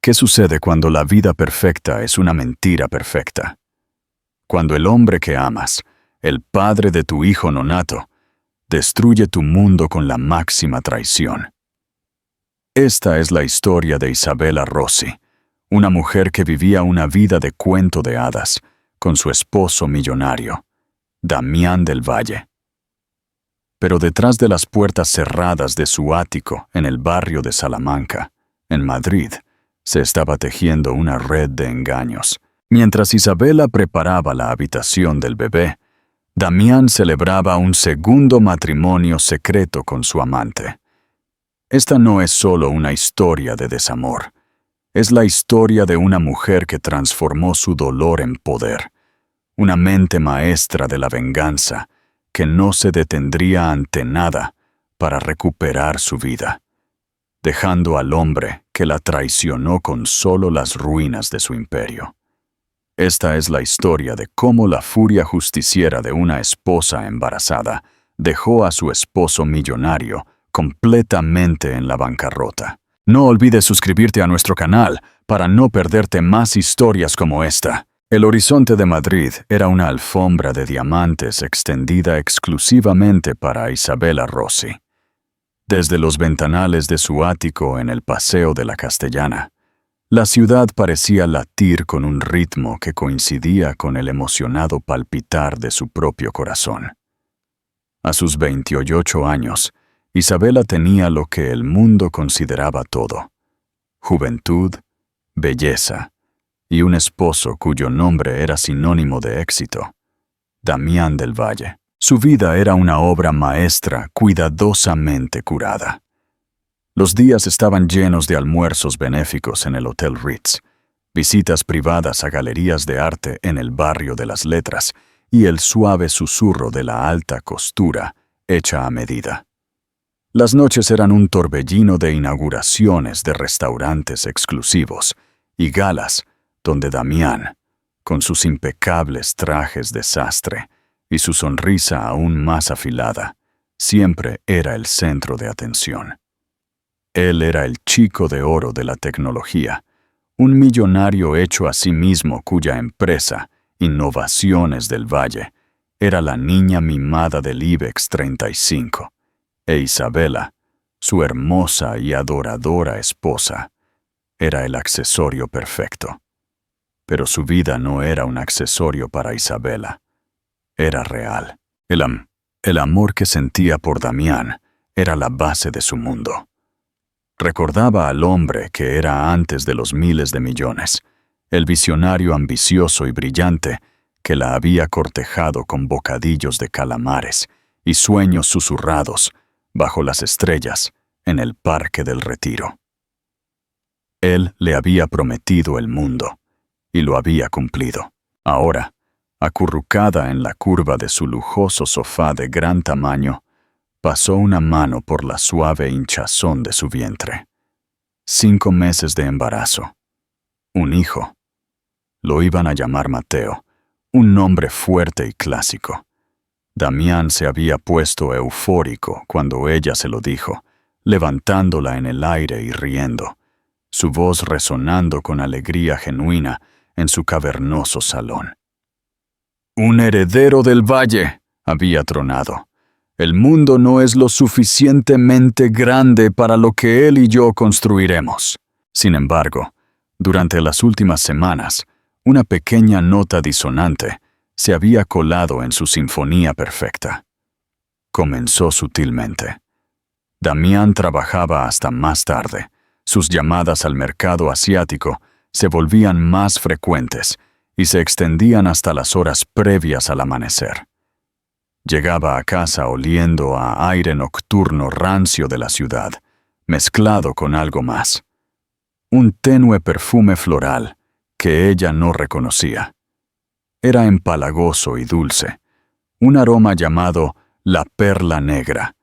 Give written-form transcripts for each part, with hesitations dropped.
¿Qué sucede cuando la vida perfecta es una mentira perfecta? Cuando el hombre que amas, el padre de tu hijo nonato, destruye tu mundo con la máxima traición. Esta es la historia de Isabella Rossi, una mujer que vivía una vida de cuento de hadas con su esposo millonario, Damián del Valle. Pero detrás de las puertas cerradas de su ático en el barrio de Salamanca, en Madrid, se estaba tejiendo una red de engaños. Mientras Isabella preparaba la habitación del bebé, Damián celebraba un segundo matrimonio secreto con su amante. Esta no es solo una historia de desamor, es la historia de una mujer que transformó su dolor en poder, una mente maestra de la venganza que no se detendría ante nada para recuperar su vida, dejando al hombre que la traicionó con solo las ruinas de su imperio. Esta es la historia de cómo la furia justiciera de una esposa embarazada dejó a su esposo millonario completamente en la bancarrota. No olvides suscribirte a nuestro canal para no perderte más historias como esta. El horizonte de Madrid era una alfombra de diamantes extendida exclusivamente para Isabella Rossi. Desde los ventanales de su ático en el Paseo de la Castellana, la ciudad parecía latir con un ritmo que coincidía con el emocionado palpitar de su propio corazón. A sus 28 años, Isabella tenía lo que el mundo consideraba todo: juventud, belleza y un esposo cuyo nombre era sinónimo de éxito: Damián del Valle. Su vida era una obra maestra cuidadosamente curada. Los días estaban llenos de almuerzos benéficos en el Hotel Ritz, visitas privadas a galerías de arte en el barrio de las Letras y el suave susurro de la alta costura hecha a medida. Las noches eran un torbellino de inauguraciones de restaurantes exclusivos y galas donde Damián, con sus impecables trajes de sastre y su sonrisa aún más afilada, siempre era el centro de atención. Él era el chico de oro de la tecnología, un millonario hecho a sí mismo cuya empresa, Innovaciones del Valle, era la niña mimada del IBEX 35, e Isabella, su hermosa y adoradora esposa, era el accesorio perfecto. Pero su vida no era un accesorio para Isabella, era real. El amor que sentía por Damián era la base de su mundo. Recordaba al hombre que era antes de los miles de millones, el visionario ambicioso y brillante que la había cortejado con bocadillos de calamares y sueños susurrados bajo las estrellas en el Parque del Retiro. Él le había prometido el mundo y lo había cumplido. Ahora, acurrucada en la curva de su lujoso sofá de gran tamaño, pasó una mano por la suave hinchazón de su vientre. 5 meses de embarazo. Un hijo. Lo iban a llamar Mateo, un nombre fuerte y clásico. Damián se había puesto eufórico cuando ella se lo dijo, levantándola en el aire y riendo, su voz resonando con alegría genuina en su cavernoso salón. «Un heredero del Valle», había tronado. «El mundo no es lo suficientemente grande para lo que él y yo construiremos». Sin embargo, durante las últimas semanas, una pequeña nota disonante se había colado en su sinfonía perfecta. Comenzó sutilmente. Damián trabajaba hasta más tarde. Sus llamadas al mercado asiático se volvían más frecuentes y se extendían hasta las horas previas al amanecer. Llegaba a casa oliendo a aire nocturno rancio de la ciudad, mezclado con algo más. Un tenue perfume floral que ella no reconocía. Era empalagoso y dulce, un aroma llamado la perla negra,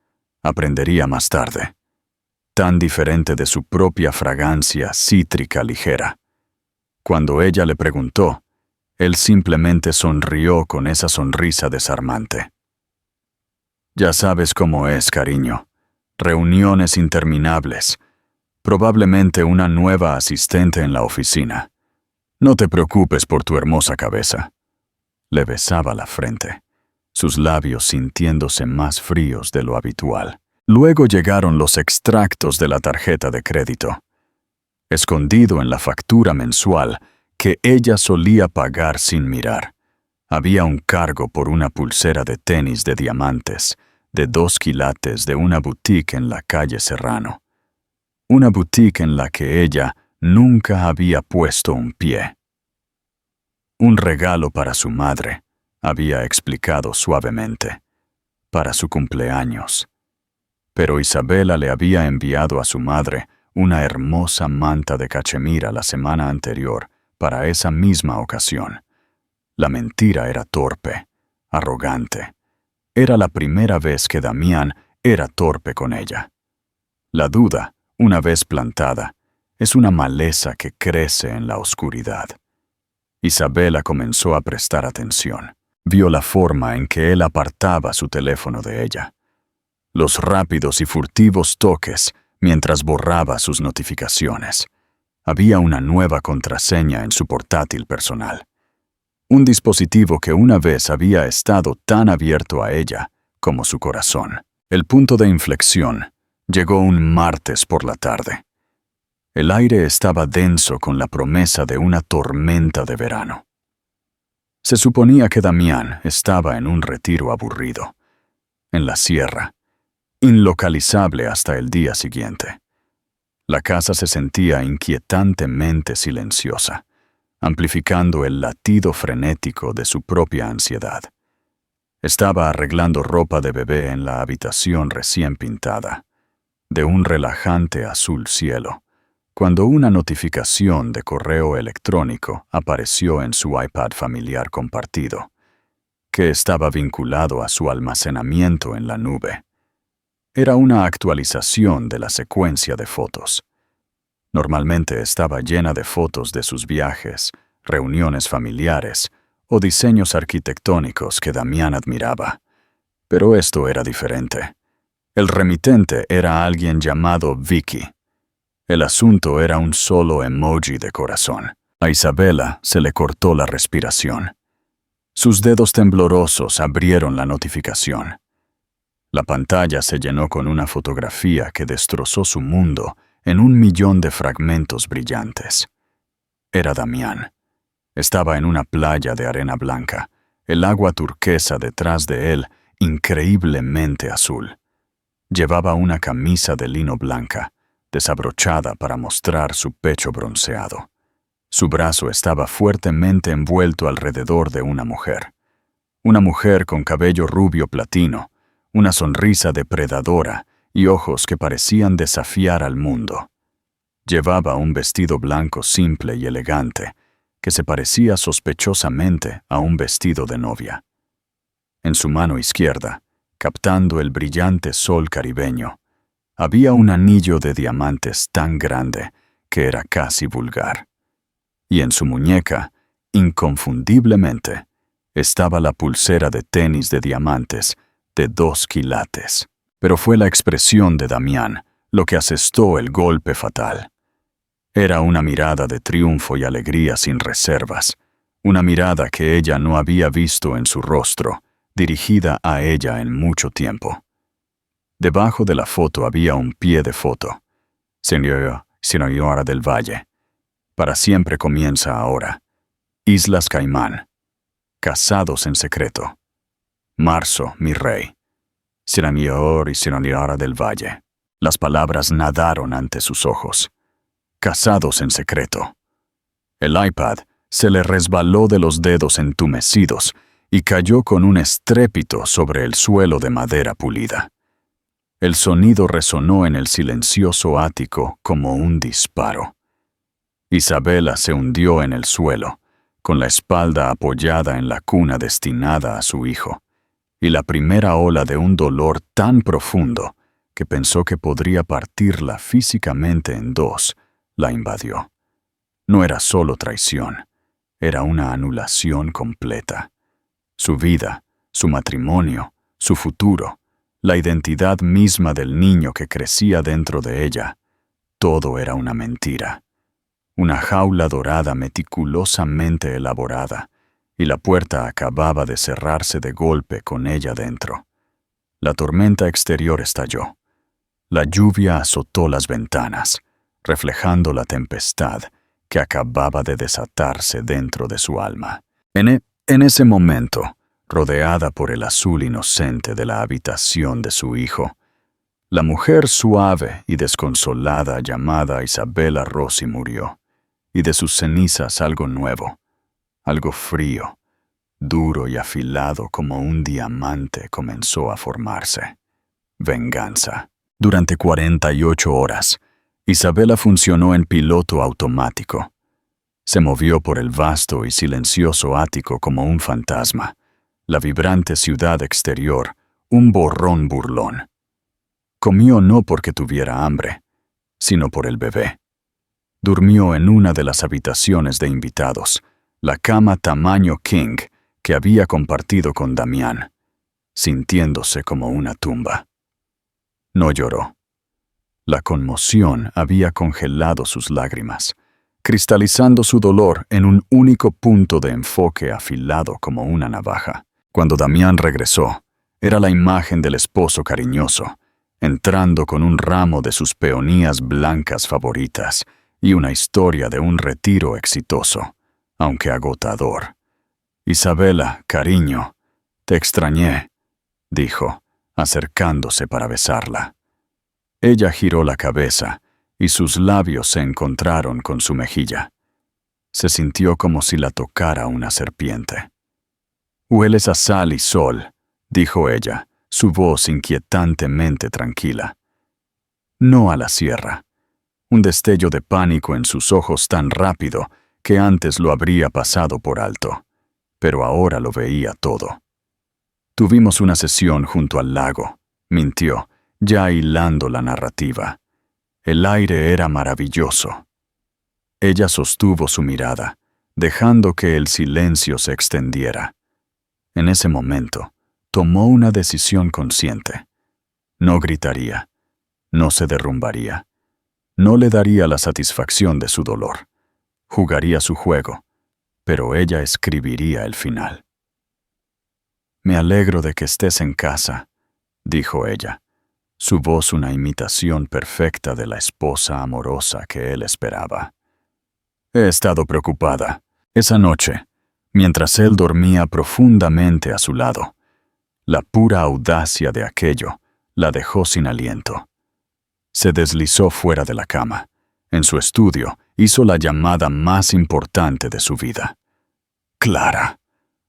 aprendería más tarde, tan diferente de su propia fragancia cítrica ligera. Cuando ella le preguntó, él simplemente sonrió con esa sonrisa desarmante. «Ya sabes cómo es, cariño. Reuniones interminables, Probablemente una nueva asistente en la oficina. No te preocupes por tu hermosa cabeza. Le besaba la frente, sus labios sintiéndose más fríos de lo habitual. Luego llegaron los extractos de la tarjeta de crédito. Escondido en la factura mensual que ella solía pagar sin mirar, había un cargo por una pulsera de tenis de diamantes de 2 quilates de una boutique en la calle Serrano. Una boutique en la que ella nunca había puesto un pie. Un regalo para su madre, había explicado suavemente, para su cumpleaños. Pero Isabela le había enviado a su madre una hermosa manta de cachemira la semana anterior para esa misma ocasión. La mentira era torpe, arrogante. Era la primera vez que Damián era torpe con ella. La duda, una vez plantada, es una maleza que crece en la oscuridad. Isabela comenzó a prestar atención. Vio la forma en que él apartaba su teléfono de ella. Los rápidos y furtivos toques mientras borraba sus notificaciones. Había una nueva contraseña en su portátil personal. Un dispositivo que una vez había estado tan abierto a ella como su corazón. El punto de inflexión llegó un martes por la tarde. El aire estaba denso con la promesa de una tormenta de verano. Se suponía que Damián estaba en un retiro aburrido, en la sierra, inlocalizable hasta el día siguiente. La casa se sentía inquietantemente silenciosa, amplificando el latido frenético de su propia ansiedad. Estaba arreglando ropa de bebé en la habitación recién pintada, de un relajante azul cielo, cuando una notificación de correo electrónico apareció en su iPad familiar compartido, que estaba vinculado a su almacenamiento en la nube. Era una actualización de la secuencia de fotos. Normalmente estaba llena de fotos de sus viajes, reuniones familiares o diseños arquitectónicos que Damián admiraba. Pero esto era diferente. El remitente era alguien llamado Vicky. El asunto era un solo emoji de corazón. A Isabela se le cortó la respiración. Sus dedos temblorosos abrieron la notificación. La pantalla se llenó con una fotografía que destrozó su mundo en 1.000.000 de fragmentos brillantes. Era Damián. Estaba en una playa de arena blanca, el agua turquesa detrás de él increíblemente azul. Llevaba una camisa de lino blanca, desabrochada para mostrar su pecho bronceado. Su brazo estaba fuertemente envuelto alrededor de una mujer. Una mujer con cabello rubio platino, una sonrisa depredadora y ojos que parecían desafiar al mundo. Llevaba un vestido blanco simple y elegante, que se parecía sospechosamente a un vestido de novia. En su mano izquierda, captando el brillante sol caribeño, había un anillo de diamantes tan grande que era casi vulgar. Y en su muñeca, inconfundiblemente, estaba la pulsera de tenis de diamantes de 2 quilates. Pero fue la expresión de Damián lo que asestó el golpe fatal. Era una mirada de triunfo y alegría sin reservas, una mirada que ella no había visto en su rostro, dirigida a ella en mucho tiempo. Debajo de la foto había un pie de foto. Señora del Valle. Para siempre comienza ahora. Islas Caimán. Casados en secreto. Marzo, mi rey. Señor y señora del Valle. Las palabras nadaron ante sus ojos. Casados en secreto. El iPad se le resbaló de los dedos entumecidos y cayó con un estrépito sobre el suelo de madera pulida. El sonido resonó en el silencioso ático como un disparo. Isabela se hundió en el suelo, con la espalda apoyada en la cuna destinada a su hijo, y la primera ola de un dolor tan profundo que pensó que podría partirla físicamente en dos, la invadió. No era solo traición, era una anulación completa. Su vida, su matrimonio, su futuro, la identidad misma del niño que crecía dentro de ella, todo era una mentira. Una jaula dorada meticulosamente elaborada, y la puerta acababa de cerrarse de golpe con ella dentro. La tormenta exterior estalló. La lluvia azotó las ventanas, reflejando la tempestad que acababa de desatarse dentro de su alma. En ese momento, rodeada por el azul inocente de la habitación de su hijo, la mujer suave y desconsolada llamada Isabella Rossi murió, y de sus cenizas algo nuevo, algo frío, duro y afilado como un diamante comenzó a formarse. Venganza. Durante 48 horas, Isabella funcionó en piloto automático. Se movió por el vasto y silencioso ático como un fantasma, la vibrante ciudad exterior, un borrón burlón. Comió no porque tuviera hambre, sino por el bebé. Durmió en una de las habitaciones de invitados, la cama tamaño king que había compartido con Damián, sintiéndose como una tumba. No lloró. La conmoción había congelado sus lágrimas, cristalizando su dolor en un único punto de enfoque afilado como una navaja. Cuando Damián regresó, era la imagen del esposo cariñoso, entrando con un ramo de sus peonías blancas favoritas y una historia de un retiro exitoso, aunque agotador. «Isabella, cariño, te extrañé», dijo, acercándose para besarla. Ella giró la cabeza y sus labios se encontraron con su mejilla. Se sintió como si la tocara una serpiente. «Hueles a sal y sol», dijo ella, su voz inquietantemente tranquila. «No a la sierra». Un destello de pánico en sus ojos tan rápido que antes lo habría pasado por alto, pero ahora lo veía todo. «Tuvimos una sesión junto al lago», mintió, ya hilando la narrativa. «El aire era maravilloso». Ella sostuvo su mirada, dejando que el silencio se extendiera. En ese momento, tomó una decisión consciente. No gritaría, no se derrumbaría, no le daría la satisfacción de su dolor. Jugaría su juego, pero ella escribiría el final. «Me alegro de que estés en casa», dijo ella, su voz una imitación perfecta de la esposa amorosa que él esperaba. «He estado preocupada. Esa noche, mientras él dormía profundamente a su lado, la pura audacia de aquello la dejó sin aliento. Se deslizó fuera de la cama. En su estudio hizo la llamada más importante de su vida. «Clara»,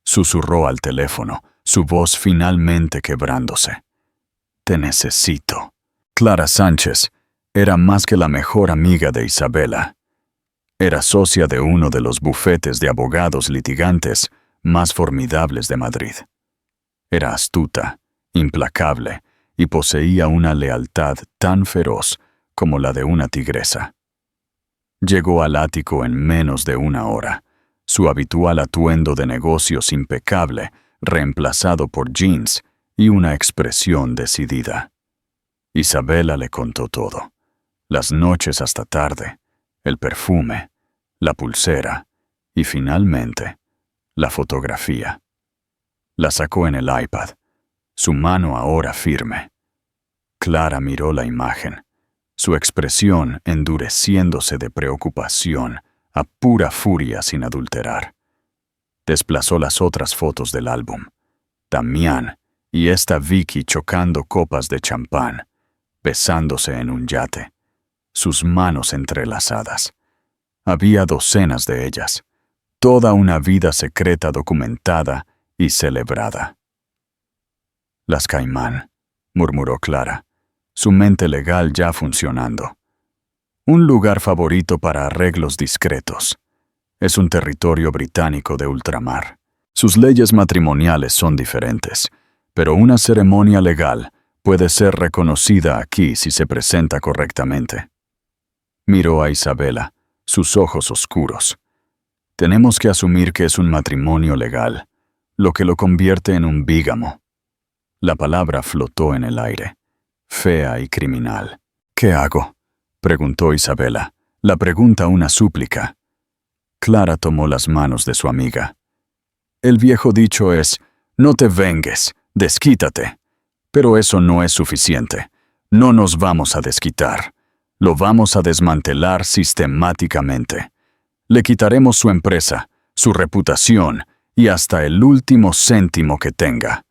susurró al teléfono, su voz finalmente quebrándose. «Te necesito». Clara Sánchez era más que la mejor amiga de Isabella. Era socia de uno de los bufetes de abogados litigantes más formidables de Madrid. Era astuta, implacable, y poseía una lealtad tan feroz como la de una tigresa. Llegó al ático en menos de una hora, su habitual atuendo de negocios impecable, reemplazado por jeans y una expresión decidida. Isabella le contó todo: las noches hasta tarde, el perfume, la pulsera y finalmente la fotografía. La sacó en el iPad, su mano ahora firme. Clara miró la imagen, su expresión endureciéndose de preocupación a pura furia sin adulterar. Desplazó las otras fotos del álbum. Damián y esta Vicky chocando copas de champán, besándose en un yate, sus manos entrelazadas. Había docenas de ellas, toda una vida secreta documentada y celebrada. «Las Caimán», murmuró Clara, su mente legal ya funcionando. «Un lugar favorito para arreglos discretos. Es un territorio británico de ultramar. Sus leyes matrimoniales son diferentes, pero una ceremonia legal puede ser reconocida aquí si se presenta correctamente». Miró a Isabella, sus ojos oscuros. «Tenemos que asumir que es un matrimonio legal, lo que lo convierte en un bígamo». La palabra flotó en el aire, fea y criminal. «¿Qué hago?», preguntó Isabela, la pregunta una súplica. Clara tomó las manos de su amiga. El viejo dicho es, no te vengues, desquítate. Pero eso no es suficiente. No nos vamos a desquitar. Lo vamos a desmantelar sistemáticamente. Le quitaremos su empresa, su reputación y hasta el último céntimo que tenga.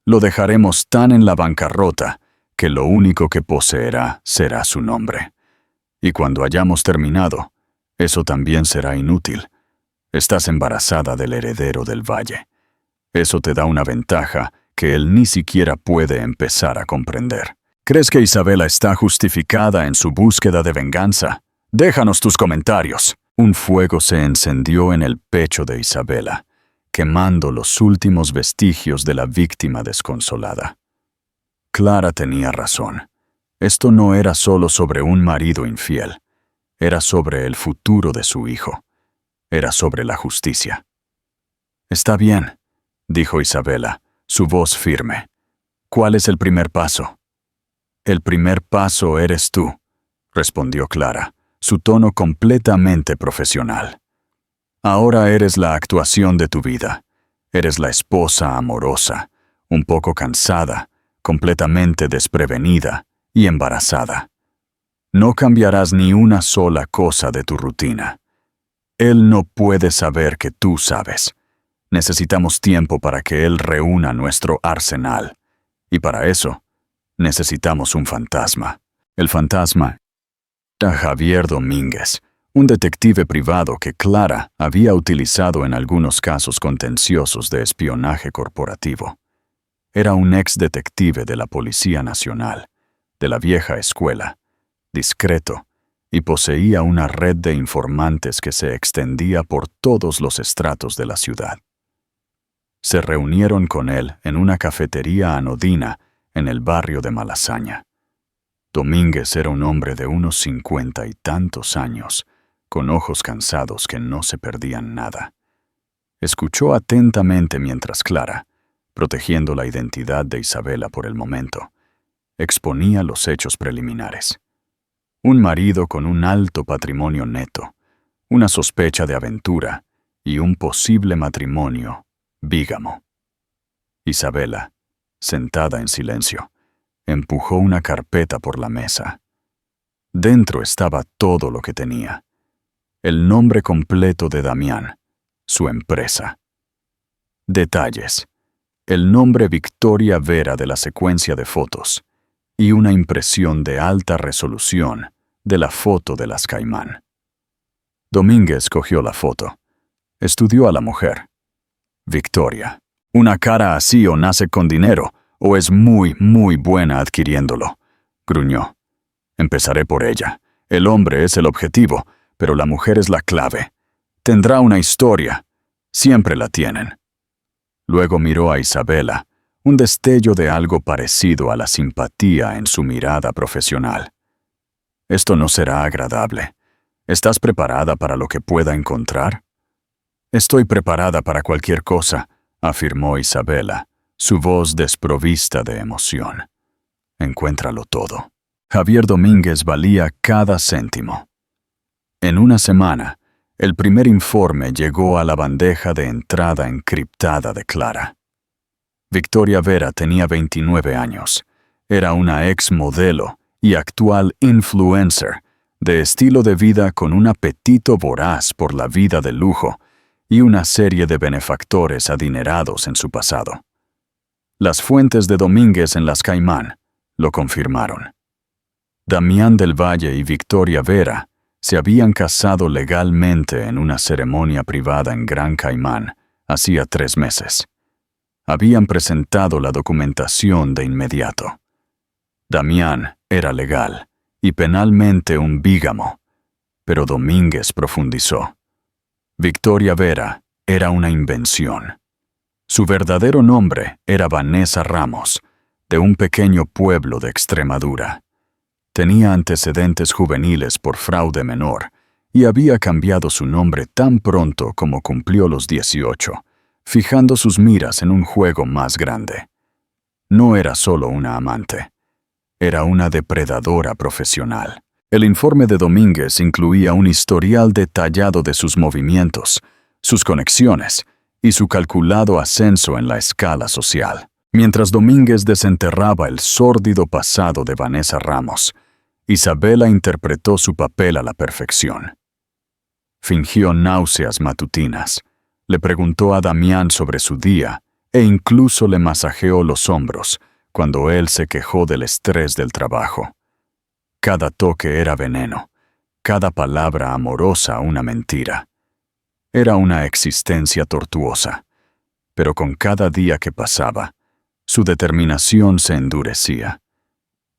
Lo dejaremos tan en la bancarrota que lo único que poseerá será su nombre. Y cuando hayamos terminado, eso también será inútil. Estás embarazada del heredero del valle. Eso te da una ventaja que él ni siquiera puede empezar a comprender. ¿Crees que Isabela está justificada en su búsqueda de venganza? Déjanos tus comentarios. Un fuego se encendió en el pecho de Isabela, quemando los últimos vestigios de la víctima desconsolada. Clara tenía razón. Esto no era solo sobre un marido infiel. Era sobre el futuro de su hijo. Era sobre la justicia. Está bien, dijo Isabela, su voz firme. ¿Cuál es el primer paso? El primer paso eres tú, respondió Clara, su tono completamente profesional. Ahora eres la actuación de tu vida. Eres la esposa amorosa, un poco cansada, completamente desprevenida y embarazada. No cambiarás ni una sola cosa de tu rutina. Él no puede saber que tú sabes. Necesitamos tiempo para que él reúna nuestro arsenal. Y para eso, necesitamos un fantasma. El fantasma era Javier Domínguez, un detective privado que Clara había utilizado en algunos casos contenciosos de espionaje corporativo. Era un ex detective de la Policía Nacional, de la vieja escuela, discreto, y poseía una red de informantes que se extendía por todos los estratos de la ciudad. Se reunieron con él en una cafetería anodina en el barrio de Malasaña. Domínguez era un hombre de unos 50 y tantos años, con ojos cansados que no se perdían nada. Escuchó atentamente mientras Clara, protegiendo la identidad de Isabela por el momento, exponía los hechos preliminares. Un marido con un alto patrimonio neto, una sospecha de aventura y un posible matrimonio bígamo. Isabela, sentada en silencio, empujó una carpeta por la mesa. Dentro estaba todo lo que tenía. El nombre completo de Damián, su empresa. Detalles. El nombre Victoria Vera de la secuencia de fotos y una impresión de alta resolución de la foto de las Caimán. Domínguez cogió la foto. Estudió a la mujer. Victoria. Una cara así o nace con dinero o es muy, muy buena adquiriéndolo, gruñó. Empezaré por ella. El hombre es el objetivo, pero la mujer es la clave. Tendrá una historia. Siempre la tienen. Luego miró a Isabela, un destello de algo parecido a la simpatía en su mirada profesional. Esto no será agradable. ¿Estás preparada para lo que pueda encontrar? Estoy preparada para cualquier cosa, afirmó Isabela, su voz desprovista de emoción. Encuéntralo todo. Javier Domínguez valía cada céntimo. En una semana, el primer informe llegó a la bandeja de entrada encriptada de Clara. Victoria Vera tenía 29 años. Era una ex modelo y actual influencer, de estilo de vida con un apetito voraz por la vida de lujo y una serie de benefactores adinerados en su pasado. Las fuentes de Domínguez en las Caimán lo confirmaron. Damián del Valle y Victoria Vera se habían casado legalmente en una ceremonia privada en Gran Caimán hacía 3 meses. Habían presentado la documentación de inmediato. Damián era legal y penalmente un bígamo, pero Domínguez profundizó. Victoria Vera era una invención. Su verdadero nombre era Vanessa Ramos, de un pequeño pueblo de Extremadura. Tenía antecedentes juveniles por fraude menor y había cambiado su nombre tan pronto como cumplió los 18, fijando sus miras en un juego más grande. No era solo una amante, era una depredadora profesional. El informe de Domínguez incluía un historial detallado de sus movimientos, sus conexiones y su calculado ascenso en la escala social. Mientras Domínguez desenterraba el sórdido pasado de Vanessa Ramos, Isabela interpretó su papel a la perfección. Fingió náuseas matutinas, le preguntó a Damián sobre su día e incluso le masajeó los hombros cuando él se quejó del estrés del trabajo. Cada toque era veneno, cada palabra amorosa una mentira. Era una existencia tortuosa, pero con cada día que pasaba, su determinación se endurecía.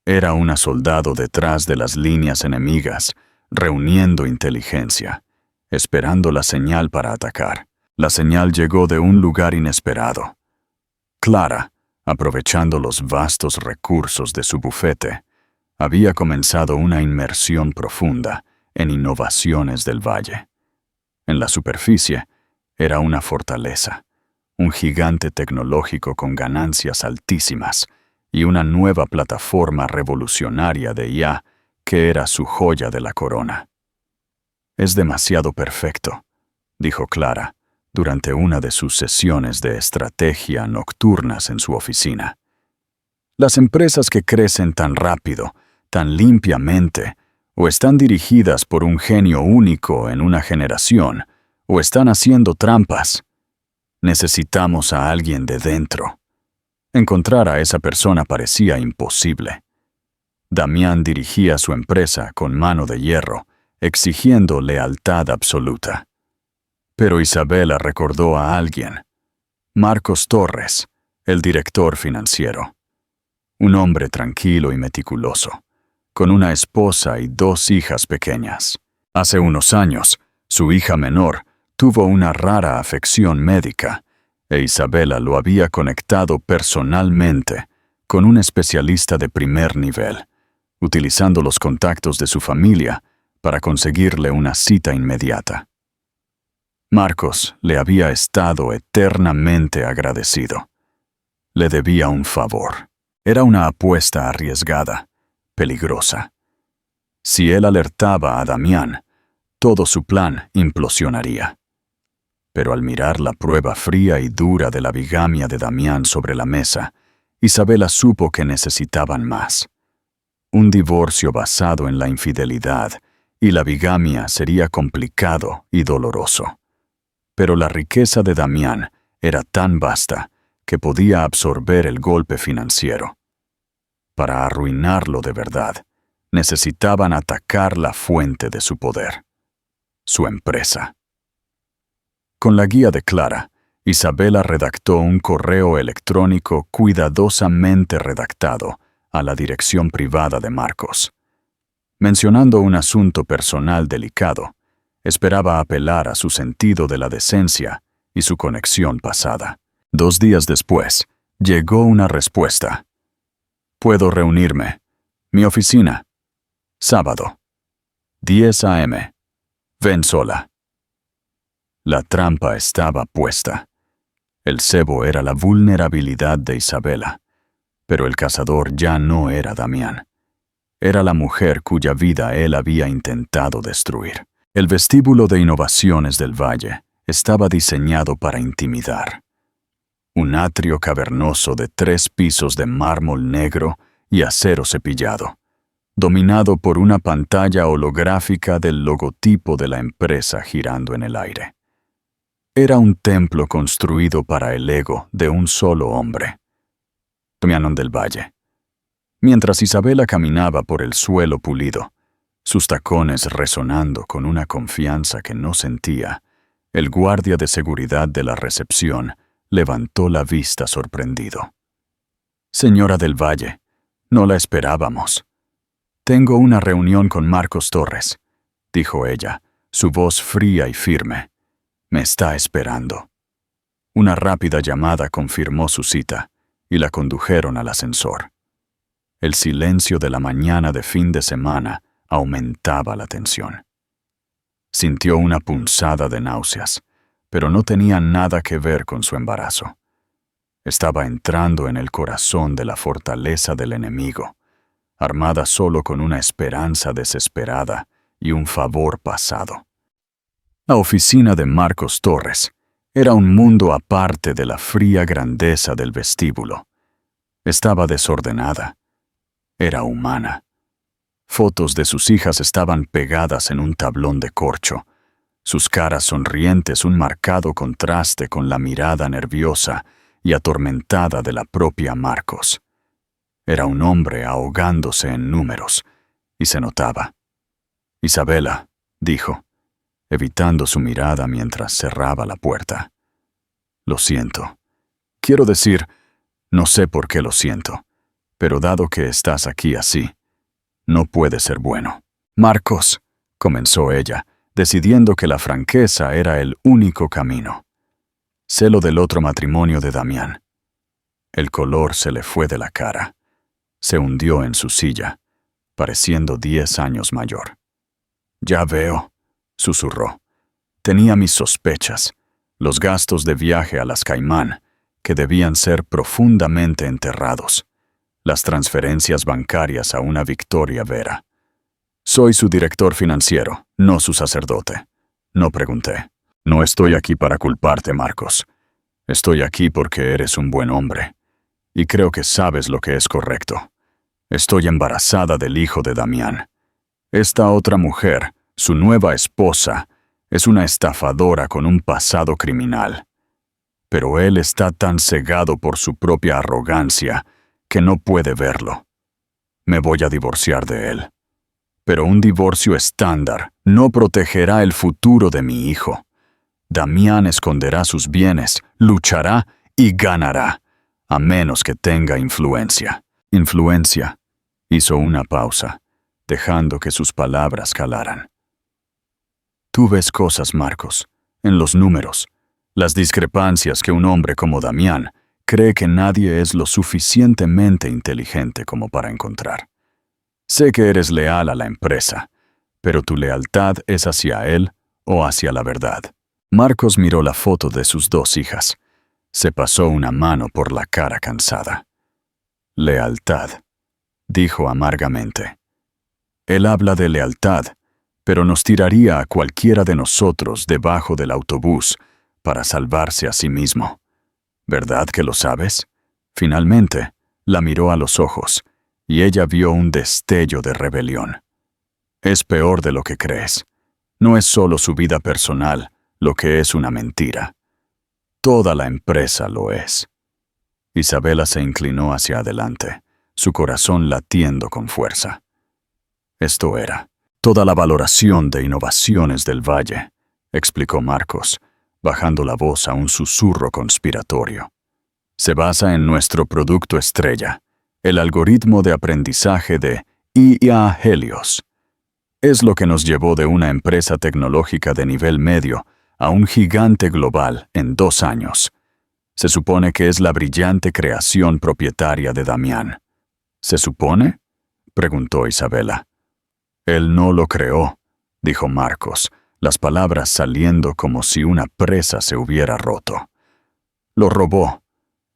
Era una soldado detrás de las líneas enemigas, reuniendo inteligencia, esperando la señal para atacar. La señal llegó de un lugar inesperado. Clara, aprovechando los vastos recursos de su bufete, había comenzado una inmersión profunda en innovaciones del valle. En la superficie, era una fortaleza, un gigante tecnológico con ganancias altísimas y una nueva plataforma revolucionaria de IA que era su joya de la corona. «Es demasiado perfecto», dijo Clara durante una de sus sesiones de estrategia nocturnas en su oficina. «Las empresas que crecen tan rápido, tan limpiamente, o están dirigidas por un genio único en una generación, o están haciendo trampas. Necesitamos a alguien de dentro». Encontrar a esa persona parecía imposible. Damián dirigía su empresa con mano de hierro, exigiendo lealtad absoluta. Pero Isabela recordó a alguien: Marcos Torres, el director financiero. Un hombre tranquilo y meticuloso, con una esposa y 2 hijas pequeñas. Hace unos años, su hija menor tuvo una rara afección médica, e Isabela lo había conectado personalmente con un especialista de primer nivel, utilizando los contactos de su familia para conseguirle una cita inmediata. Marcos le había estado eternamente agradecido. Le debía un favor. Era una apuesta arriesgada, peligrosa. Si él alertaba a Damián, todo su plan implosionaría. Pero al mirar la prueba fría y dura de la bigamia de Damián sobre la mesa, Isabela supo que necesitaban más. Un divorcio basado en la infidelidad y la bigamia sería complicado y doloroso. Pero la riqueza de Damián era tan vasta que podía absorber el golpe financiero. Para arruinarlo de verdad, necesitaban atacar la fuente de su poder: su empresa. Con la guía de Clara, Isabela redactó un correo electrónico cuidadosamente redactado a la dirección privada de Marcos. Mencionando un asunto personal delicado, esperaba apelar a su sentido de la decencia y su conexión pasada. 2 días después, llegó una respuesta: «Puedo reunirme. Mi oficina. Sábado. 10 a.m. Ven sola». La trampa estaba puesta. El cebo era la vulnerabilidad de Isabela, pero el cazador ya no era Damián. Era la mujer cuya vida él había intentado destruir. El vestíbulo de innovaciones del Valle estaba diseñado para intimidar. Un atrio cavernoso de 3 pisos de mármol negro y acero cepillado, dominado por una pantalla holográfica del logotipo de la empresa girando en el aire. Era un templo construido para el ego de un solo hombre: Damián del Valle. Mientras Isabela caminaba por el suelo pulido, sus tacones resonando con una confianza que no sentía, el guardia de seguridad de la recepción levantó la vista sorprendido. «Señora del Valle, no la esperábamos». «Tengo una reunión con Marcos Torres», dijo ella, su voz fría y firme. «Me está esperando». Una rápida llamada confirmó su cita y la condujeron al ascensor. El silencio de la mañana de fin de semana aumentaba la tensión. Sintió una punzada de náuseas, pero no tenía nada que ver con su embarazo. Estaba entrando en el corazón de la fortaleza del enemigo, armada solo con una esperanza desesperada y un favor pasado. La oficina de Marcos Torres era un mundo aparte de la fría grandeza del vestíbulo. Estaba desordenada. Era humana. Fotos de sus hijas estaban pegadas en un tablón de corcho, sus caras sonrientes un marcado contraste con la mirada nerviosa y atormentada de la propia Marcos. Era un hombre ahogándose en números, y se notaba. «Isabela», dijo, evitando su mirada mientras cerraba la puerta. «Lo siento. Quiero decir, no sé por qué lo siento, pero dado que estás aquí así, no puede ser bueno». «Marcos», comenzó ella, decidiendo que la franqueza era el único camino. «Sé lo del otro matrimonio de Damián». El color se le fue de la cara. Se hundió en su silla, pareciendo 10 años mayor. «Ya veo», susurró. «Tenía mis sospechas. Los gastos de viaje a las Caimán, que debían ser profundamente enterrados. Las transferencias bancarias a una Victoria Vera. Soy su director financiero, no su sacerdote». No pregunté. «No estoy aquí para culparte, Marcos. Estoy aquí porque eres un buen hombre. Y creo que sabes lo que es correcto. Estoy embarazada del hijo de Damián. Esta otra mujer, su nueva esposa, es una estafadora con un pasado criminal. Pero él está tan cegado por su propia arrogancia que no puede verlo. Me voy a divorciar de él. Pero un divorcio estándar no protegerá el futuro de mi hijo. Damián esconderá sus bienes, luchará y ganará, a menos que tenga influencia». «Influencia», hizo una pausa, dejando que sus palabras calaran. «Tú ves cosas, Marcos, en los números, las discrepancias que un hombre como Damián cree que nadie es lo suficientemente inteligente como para encontrar. Sé que eres leal a la empresa, pero tu lealtad es hacia él o hacia la verdad». Marcos miró la foto de sus 2 hijas. Se pasó una mano por la cara cansada. «Lealtad», dijo amargamente. «Él habla de lealtad, pero nos tiraría a cualquiera de nosotros debajo del autobús para salvarse a sí mismo. ¿Verdad que lo sabes?». Finalmente, la miró a los ojos, y ella vio un destello de rebelión. «Es peor de lo que crees. No es solo su vida personal lo que es una mentira. Toda la empresa lo es». Isabela se inclinó hacia adelante, su corazón latiendo con fuerza. «Esto era toda la valoración de innovaciones del Valle», explicó Marcos, bajando la voz a un susurro conspiratorio. «Se basa en nuestro producto estrella, el algoritmo de aprendizaje de IA Helios. Es lo que nos llevó de una empresa tecnológica de nivel medio a un gigante global en 2 años. Se supone que es la brillante creación propietaria de Damián». «¿Se supone?», preguntó Isabela. «Él no lo creó», dijo Marcos, las palabras saliendo como si una presa se hubiera roto. «Lo robó.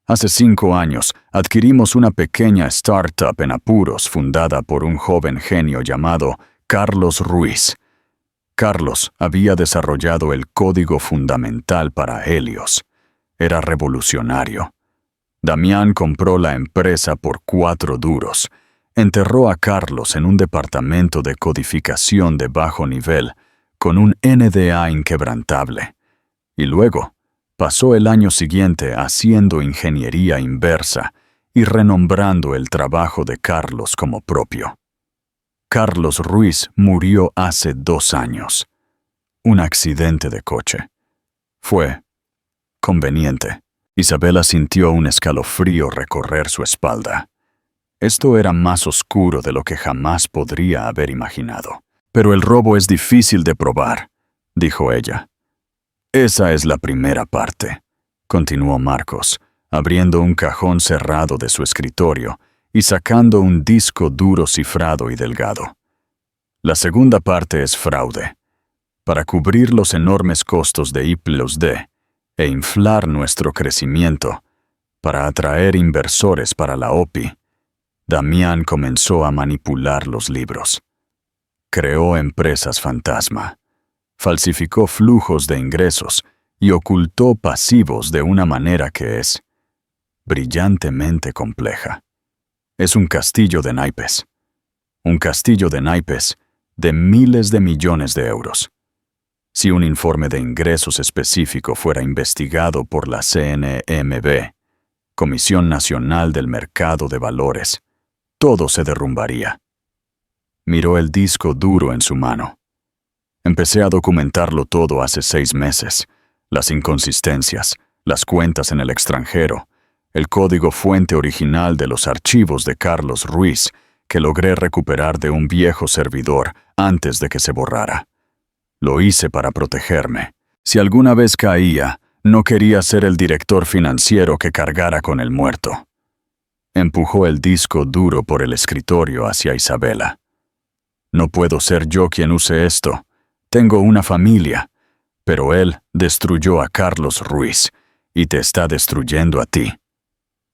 Hace 5 años adquirimos una pequeña startup en apuros fundada por un joven genio llamado Carlos Ruiz. Carlos había desarrollado el código fundamental para Helios. Era revolucionario. Damián compró la empresa por 4 duros. Enterró a Carlos en un departamento de codificación de bajo nivel, con un NDA inquebrantable. Y luego, pasó el año siguiente haciendo ingeniería inversa y renombrando el trabajo de Carlos como propio. Carlos Ruiz murió hace 2 años. Un accidente de coche. Fue conveniente». Isabela sintió un escalofrío recorrer su espalda. Esto era más oscuro de lo que jamás podría haber imaginado. «Pero el robo es difícil de probar», dijo ella. «Esa es la primera parte», continuó Marcos, abriendo un cajón cerrado de su escritorio y sacando un disco duro cifrado y delgado. «La segunda parte es fraude. Para cubrir los enormes costos de I+D e inflar nuestro crecimiento, para atraer inversores para la OPI, Damián comenzó a manipular los libros. Creó empresas fantasma, falsificó flujos de ingresos y ocultó pasivos de una manera que es brillantemente compleja. Es un castillo de naipes. Un castillo de naipes de miles de millones de euros. Si un informe de ingresos específico fuera investigado por la CNMV, Comisión Nacional del Mercado de Valores, todo se derrumbaría. Miró el disco duro en su mano. Empecé a documentarlo todo hace 6 meses. Las inconsistencias, las cuentas en el extranjero, el código fuente original de los archivos de Carlos Ruiz, que logré recuperar de un viejo servidor antes de que se borrara. Lo hice para protegerme. Si alguna vez caía, no quería ser el director financiero que cargara con el muerto. Empujó el disco duro por el escritorio hacia Isabela. No puedo ser yo quien use esto. Tengo una familia. Pero él destruyó a Carlos Ruiz y te está destruyendo a ti.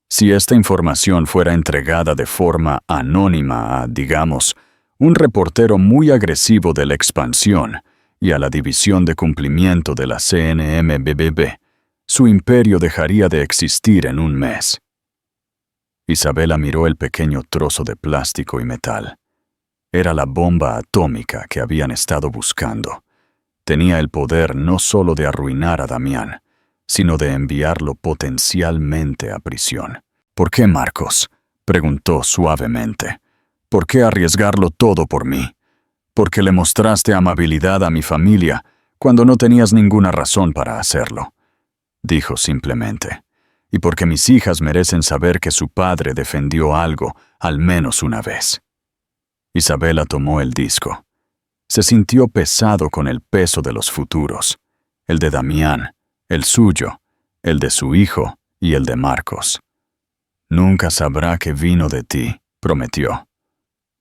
Si esta información fuera entregada de forma anónima a, digamos, un reportero muy agresivo de La Expansión y a la División de Cumplimiento de la CNMBB, su imperio dejaría de existir en un mes. Isabela miró el pequeño trozo de plástico y metal. Era la bomba atómica que habían estado buscando. Tenía el poder no solo de arruinar a Damián, sino de enviarlo potencialmente a prisión. ¿Por qué, Marcos?, preguntó suavemente. ¿Por qué arriesgarlo todo por mí? ¿Por qué le mostraste amabilidad a mi familia cuando no tenías ninguna razón para hacerlo? Dijo simplemente. Y porque mis hijas merecen saber que su padre defendió algo al menos una vez. Isabela tomó el disco. Se sintió pesado con el peso de los futuros, el de Damián, el suyo, el de su hijo y el de Marcos. Nunca sabrá que vino de ti, prometió.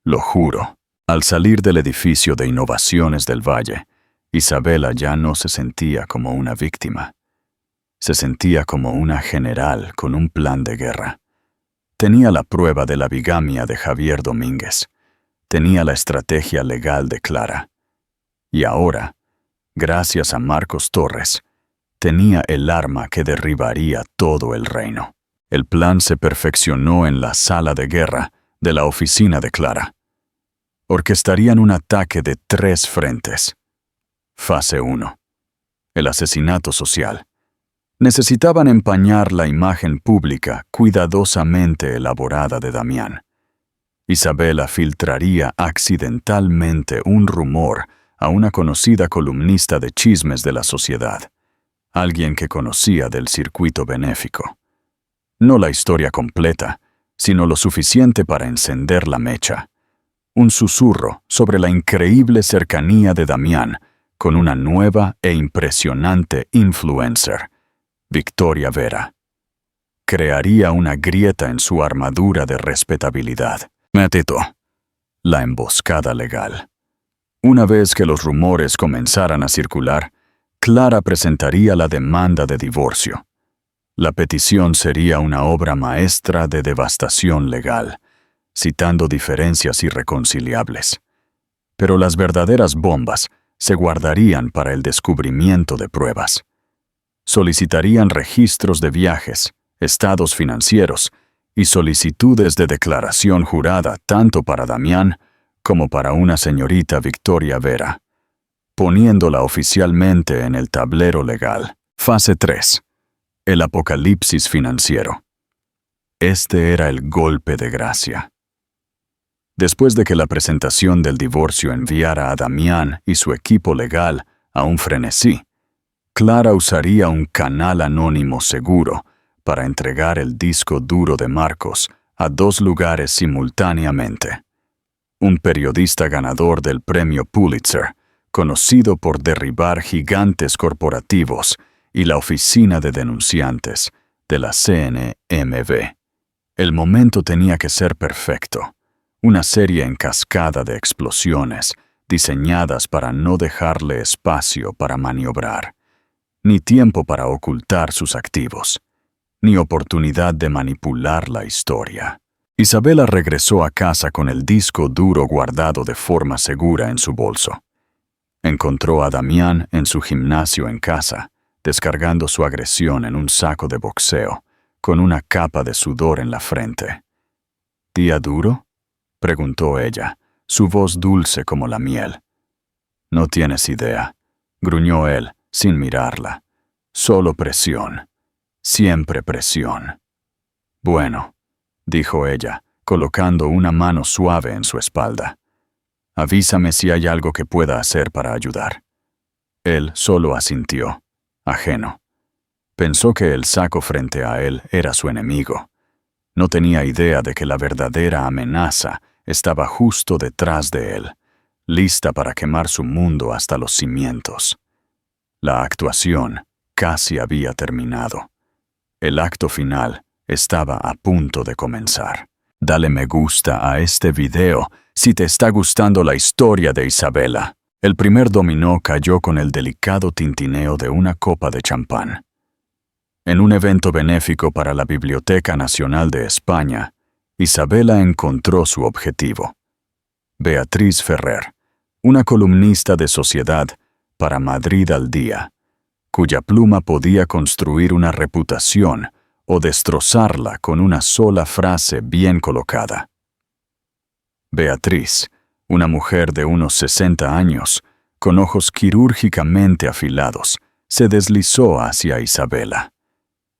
Lo juro. Al salir del edificio de Innovaciones del Valle, Isabela ya no se sentía como una víctima. Se sentía como una general con un plan de guerra. Tenía la prueba de la bigamia de Javier Domínguez. Tenía la estrategia legal de Clara. Y ahora, gracias a Marcos Torres, tenía el arma que derribaría todo el reino. El plan se perfeccionó en la sala de guerra de la oficina de Clara. Orquestarían un ataque de 3 frentes. Fase 1. El asesinato social. Necesitaban empañar la imagen pública cuidadosamente elaborada de Damián. Isabela filtraría accidentalmente un rumor a una conocida columnista de chismes de la sociedad, alguien que conocía del circuito benéfico. No la historia completa, sino lo suficiente para encender la mecha. Un susurro sobre la increíble cercanía de Damián con una nueva e impresionante influencer, Victoria Vera. Crearía una grieta en su armadura de respetabilidad. Métito. La emboscada legal. Una vez que los rumores comenzaran a circular, Clara presentaría la demanda de divorcio. La petición sería una obra maestra de devastación legal, citando diferencias irreconciliables. Pero las verdaderas bombas se guardarían para el descubrimiento de pruebas. Solicitarían registros de viajes, estados financieros y solicitudes de declaración jurada tanto para Damián como para una señorita Victoria Vera, poniéndola oficialmente en el tablero legal. Fase 3. El apocalipsis financiero. Este era el golpe de gracia. Después de que la presentación del divorcio enviara a Damián y su equipo legal a un frenesí, Clara usaría un canal anónimo seguro para entregar el disco duro de Marcos a 2 lugares simultáneamente. Un periodista ganador del premio Pulitzer, conocido por derribar gigantes corporativos, y la oficina de denunciantes de la CNMV. El momento tenía que ser perfecto, una serie en cascada de explosiones diseñadas para no dejarle espacio para maniobrar, ni tiempo para ocultar sus activos, ni oportunidad de manipular la historia. Isabela regresó a casa con el disco duro guardado de forma segura en su bolso. Encontró a Damián en su gimnasio en casa, descargando su agresión en un saco de boxeo, con una capa de sudor en la frente. ¿Día duro?, preguntó ella, su voz dulce como la miel. No tienes idea, gruñó él, sin mirarla. Solo presión. Siempre presión. Bueno, dijo ella, colocando una mano suave en su espalda. Avísame si hay algo que pueda hacer para ayudar. Él solo asintió, ajeno. Pensó que el saco frente a él era su enemigo. No tenía idea de que la verdadera amenaza estaba justo detrás de él, lista para quemar su mundo hasta los cimientos. La actuación casi había terminado. El acto final estaba a punto de comenzar. Dale me gusta a este video si te está gustando la historia de Isabela. El primer dominó cayó con el delicado tintineo de una copa de champán. En un evento benéfico para la Biblioteca Nacional de España, Isabela encontró su objetivo. Beatriz Ferrer, una columnista de Sociedad para Madrid al Día, cuya pluma podía construir una reputación o destrozarla con una sola frase bien colocada. Beatriz, una mujer de unos 60 años, con ojos quirúrgicamente afilados, se deslizó hacia Isabela.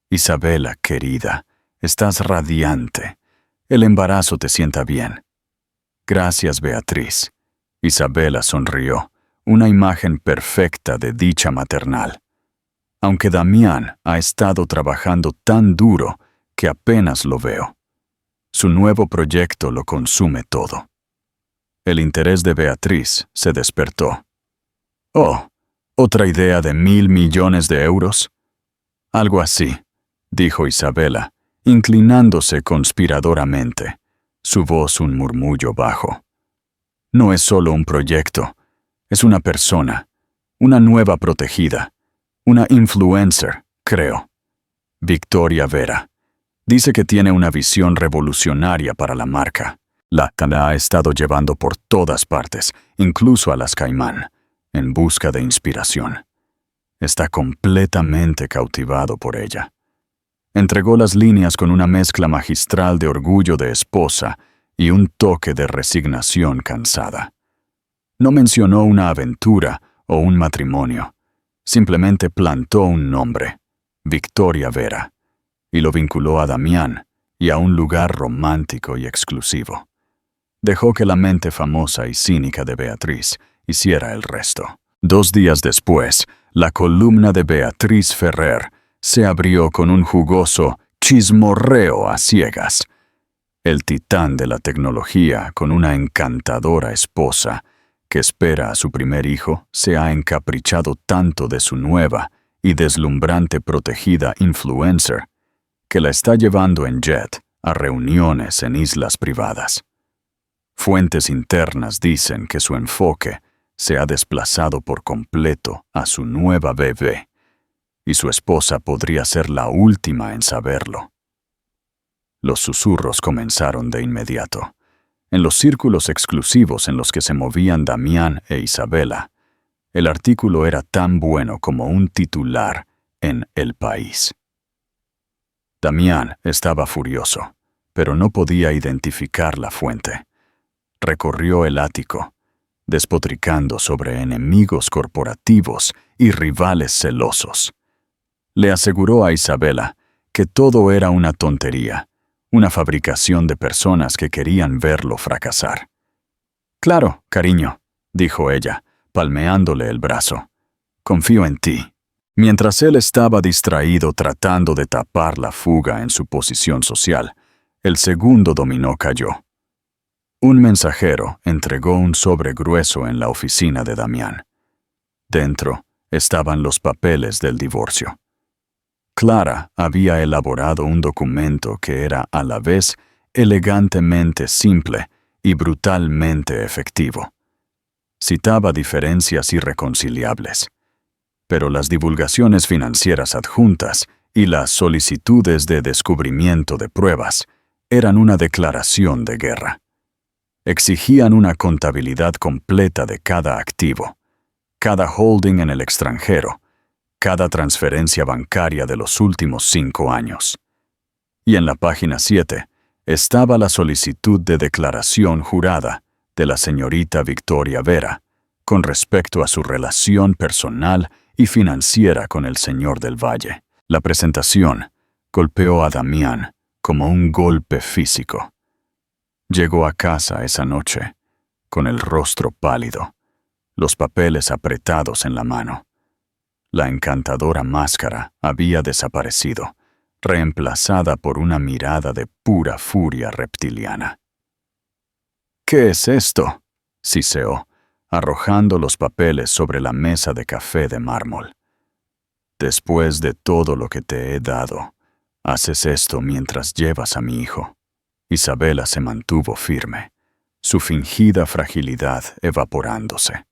Isabela, querida, estás radiante. El embarazo te sienta bien. Gracias, Beatriz. Isabela sonrió, una imagen perfecta de dicha maternal. Aunque Damián ha estado trabajando tan duro que apenas lo veo. Su nuevo proyecto lo consume todo. El interés de Beatriz se despertó. Oh, ¿otra idea de 1.000 millones de euros? Algo así, dijo Isabela, inclinándose conspiradoramente, su voz un murmullo bajo. No es solo un proyecto, es una persona, una nueva protegida, una influencer, creo. Victoria Vera. Dice que tiene una visión revolucionaria para la marca. La ha estado llevando por todas partes, incluso a las Caimán, en busca de inspiración. Está completamente cautivado por ella. Entregó las líneas con una mezcla magistral de orgullo de esposa y un toque de resignación cansada. No mencionó una aventura o un matrimonio. Simplemente plantó un nombre, Victoria Vera, y lo vinculó a Damián y a un lugar romántico y exclusivo. Dejó que la mente famosa y cínica de Beatriz hiciera el resto. 2 días después, la columna de Beatriz Ferrer se abrió con un jugoso chismorreo a ciegas. El titán de la tecnología, con una encantadora esposa que espera a su primer hijo, se ha encaprichado tanto de su nueva y deslumbrante protegida influencer que la está llevando en jet a reuniones en islas privadas. Fuentes internas dicen que su enfoque se ha desplazado por completo a su nueva bebé, y su esposa podría ser la última en saberlo. Los susurros comenzaron de inmediato. En los círculos exclusivos en los que se movían Damián e Isabela, el artículo era tan bueno como un titular en El País. Damián estaba furioso, pero no podía identificar la fuente. Recorrió el ático, despotricando sobre enemigos corporativos y rivales celosos. Le aseguró a Isabela que todo era una tontería, una fabricación de personas que querían verlo fracasar. «Claro, cariño», dijo ella, palmeándole el brazo. «Confío en ti». Mientras él estaba distraído tratando de tapar la fuga en su posición social, el segundo dominó cayó. Un mensajero entregó un sobre grueso en la oficina de Damián. Dentro estaban los papeles del divorcio. Clara había elaborado un documento que era a la vez elegantemente simple y brutalmente efectivo. Citaba diferencias irreconciliables, pero las divulgaciones financieras adjuntas y las solicitudes de descubrimiento de pruebas eran una declaración de guerra. Exigían una contabilidad completa de cada activo, cada holding en el extranjero, cada transferencia bancaria de los últimos 5 años. Y en la página 7 estaba la solicitud de declaración jurada de la señorita Victoria Vera con respecto a su relación personal y financiera con el señor del Valle. La presentación golpeó a Damián como un golpe físico. Llegó a casa esa noche, con el rostro pálido, los papeles apretados en la mano. La encantadora máscara había desaparecido, reemplazada por una mirada de pura furia reptiliana. «¿Qué es esto?», siseó, arrojando los papeles sobre la mesa de café de mármol. «Después de todo lo que te he dado, haces esto mientras llevas a mi hijo». Isabela se mantuvo firme, su fingida fragilidad evaporándose.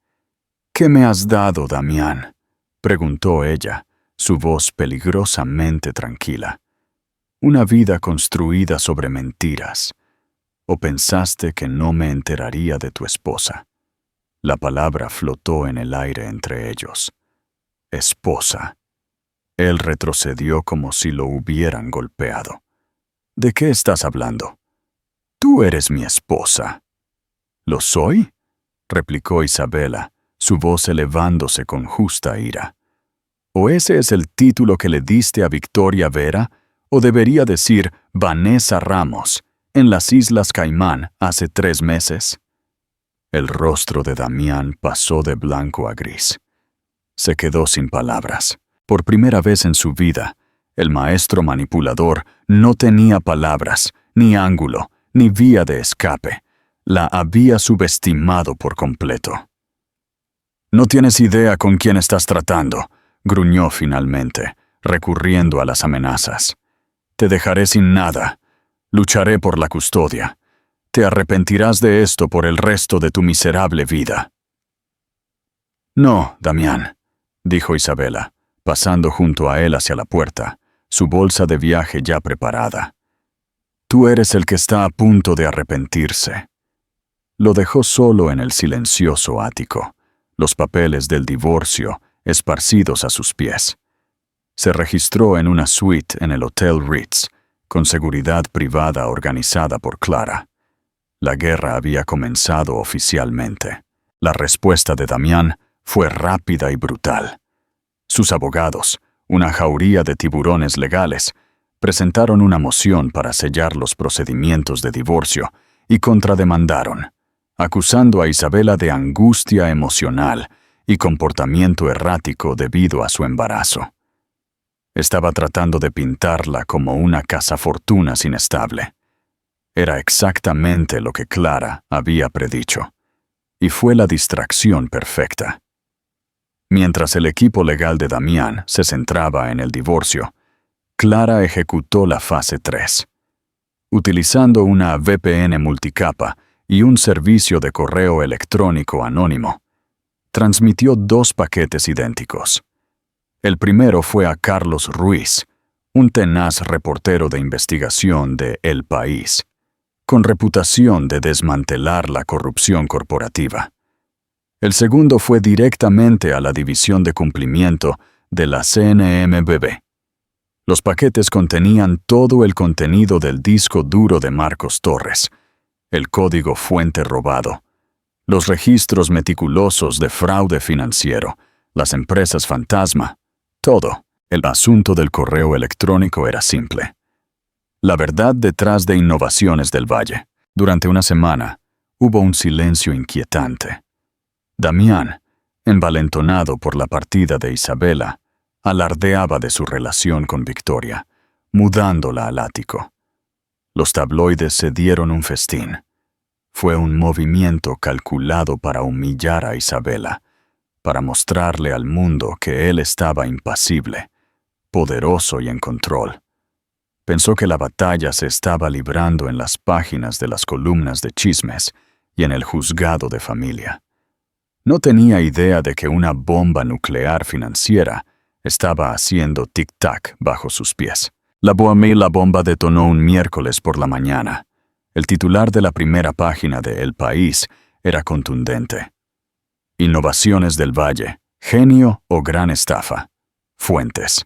«¿Qué me has dado, Damián?», preguntó ella, su voz peligrosamente tranquila. «¿Una vida construida sobre mentiras? ¿O pensaste que no me enteraría de tu esposa?». La palabra flotó en el aire entre ellos. «Esposa». Él retrocedió como si lo hubieran golpeado. «¿De qué estás hablando? Tú eres mi esposa». «¿Lo soy?», replicó Isabela, su voz elevándose con justa ira. «¿O ese es el título que le diste a Victoria Vera? ¿O debería decir Vanessa Ramos, en las Islas Caimán hace 3 meses?» El rostro de Damián pasó de blanco a gris. Se quedó sin palabras. Por primera vez en su vida, el maestro manipulador no tenía palabras, ni ángulo, ni vía de escape. La había subestimado por completo. «No tienes idea con quién estás tratando», gruñó finalmente, recurriendo a las amenazas. «Te dejaré sin nada. Lucharé por la custodia. Te arrepentirás de esto por el resto de tu miserable vida». «No, Damián», dijo Isabela, pasando junto a él hacia la puerta, su bolsa de viaje ya preparada. «Tú eres el que está a punto de arrepentirse». Lo dejó solo en el silencioso ático, los papeles del divorcio esparcidos a sus pies. Se registró en una suite en el Hotel Ritz, con seguridad privada organizada por Clara. La guerra había comenzado oficialmente. La respuesta de Damián fue rápida y brutal. Sus abogados, una jauría de tiburones legales, presentaron una moción para sellar los procedimientos de divorcio y contrademandaron, acusando a Isabela de angustia emocional y comportamiento errático debido a su embarazo. Estaba tratando de pintarla como una cazafortunas inestable. Era exactamente lo que Clara había predicho, y fue la distracción perfecta. Mientras el equipo legal de Damián se centraba en el divorcio, Clara ejecutó la fase 3. Utilizando una VPN multicapa y un servicio de correo electrónico anónimo, transmitió 2 paquetes idénticos. El primero fue a Carlos Ruiz, un tenaz reportero de investigación de El País, con reputación de desmantelar la corrupción corporativa. El segundo fue directamente a la División de Cumplimiento de la CNMBB. Los paquetes contenían todo el contenido del disco duro de Marcos Torres, el código fuente robado, los registros meticulosos de fraude financiero, las empresas fantasma, todo. El asunto del correo electrónico era simple. La verdad detrás de Innovaciones del Valle. Durante una semana, hubo un silencio inquietante. Damián, envalentonado por la partida de Isabela, alardeaba de su relación con Victoria, mudándola al ático. Los tabloides se dieron un festín. Fue un movimiento calculado para humillar a Isabela, para mostrarle al mundo que él estaba impasible, poderoso y en control. Pensó que la batalla se estaba librando en las páginas de las columnas de chismes y en el juzgado de familia. No tenía idea de que una bomba nuclear financiera estaba haciendo tic-tac bajo sus pies. La bomba detonó un miércoles por la mañana. El titular de la primera página de El País era contundente. Innovaciones del Valle, genio o gran estafa. Fuentes.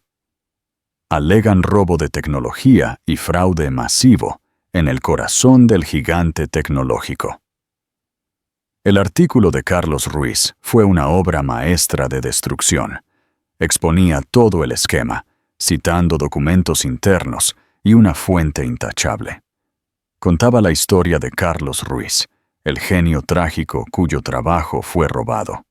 Alegan robo de tecnología y fraude masivo en el corazón del gigante tecnológico. El artículo de Carlos Ruiz fue una obra maestra de destrucción. Exponía todo el esquema, citando documentos internos y una fuente intachable. Contaba la historia de Carlos Ruiz, el genio trágico cuyo trabajo fue robado.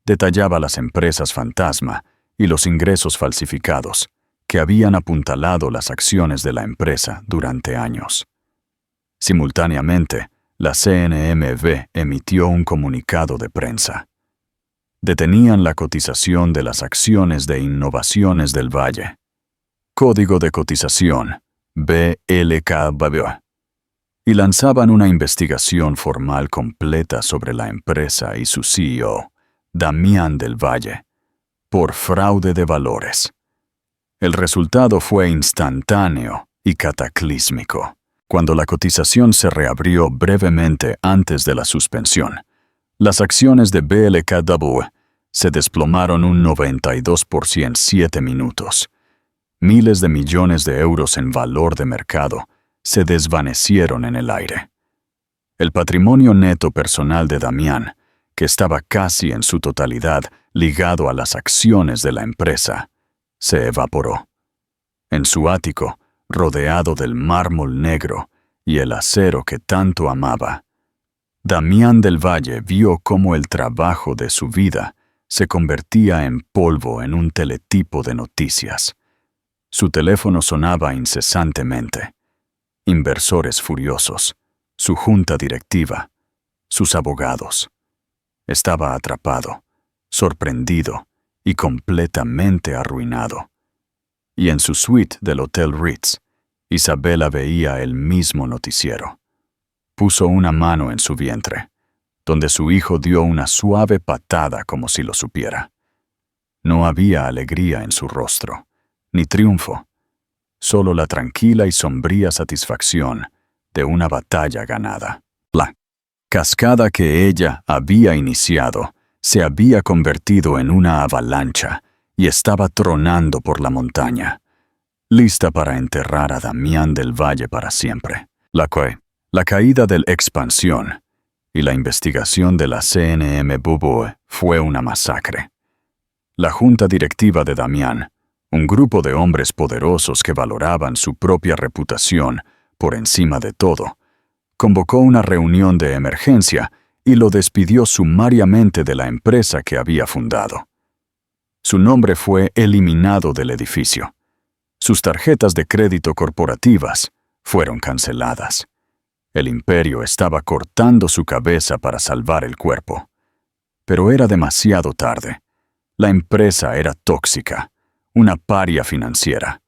Detallaba las empresas fantasma y los ingresos falsificados que habían apuntalado las acciones de la empresa durante años. Simultáneamente, la CNMV emitió un comunicado de prensa. Detenían la cotización de las acciones de Innovaciones del Valle. Código de cotización, BLKBB. Y lanzaban una investigación formal completa sobre la empresa y su CEO, Damián del Valle, por fraude de valores. El resultado fue instantáneo y cataclísmico. Cuando la cotización se reabrió brevemente antes de la suspensión, las acciones de BLKW se desplomaron un 92% en 7 minutos. Miles de millones de euros en valor de mercado se desvanecieron en el aire. El patrimonio neto personal de Damián, que estaba casi en su totalidad ligado a las acciones de la empresa, se evaporó. En su ático, rodeado del mármol negro y el acero que tanto amaba, Damián del Valle vio cómo el trabajo de su vida se convertía en polvo en un teletipo de noticias. Su teléfono sonaba incesantemente. Inversores furiosos, su junta directiva, sus abogados. Estaba atrapado, sorprendido y completamente arruinado. Y en su suite del Hotel Ritz, Isabela veía el mismo noticiero. Puso una mano en su vientre, donde su hijo dio una suave patada como si lo supiera. No había alegría en su rostro, ni triunfo, solo la tranquila y sombría satisfacción de una batalla ganada. La cascada que ella había iniciado se había convertido en una avalancha y estaba tronando por la montaña, lista para enterrar a Damián del Valle para siempre. La caída del Expansión y la investigación de la CNMV fue una masacre. La junta directiva de Damián, un grupo de hombres poderosos que valoraban su propia reputación por encima de todo, convocó una reunión de emergencia y lo despidió sumariamente de la empresa que había fundado. Su nombre fue eliminado del edificio. Sus tarjetas de crédito corporativas fueron canceladas. El imperio estaba cortando su cabeza para salvar el cuerpo. Pero era demasiado tarde. La empresa era tóxica, una paria financiera.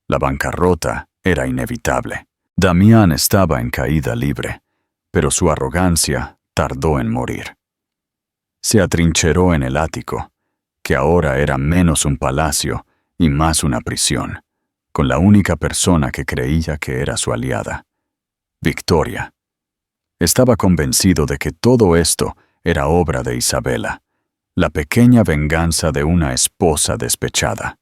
La bancarrota era inevitable. Damián estaba en caída libre, pero su arrogancia tardó en morir. Se atrincheró en el ático, que ahora era menos un palacio y más una prisión, con la única persona que creía que era su aliada, Victoria. Estaba convencido de que todo esto era obra de Isabela, la pequeña venganza de una esposa despechada.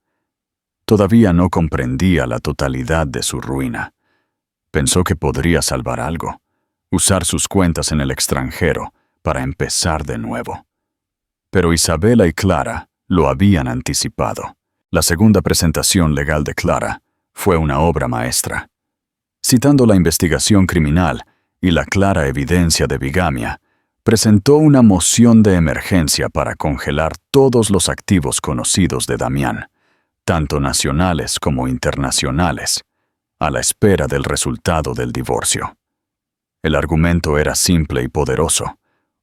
Todavía no comprendía la totalidad de su ruina. Pensó que podría salvar algo, usar sus cuentas en el extranjero para empezar de nuevo. Pero Isabela y Clara lo habían anticipado. La segunda presentación legal de Clara fue una obra maestra. Citando la investigación criminal y la clara evidencia de bigamia, presentó una moción de emergencia para congelar todos los activos conocidos de Damián, tanto nacionales como internacionales, a la espera del resultado del divorcio. El argumento era simple y poderoso.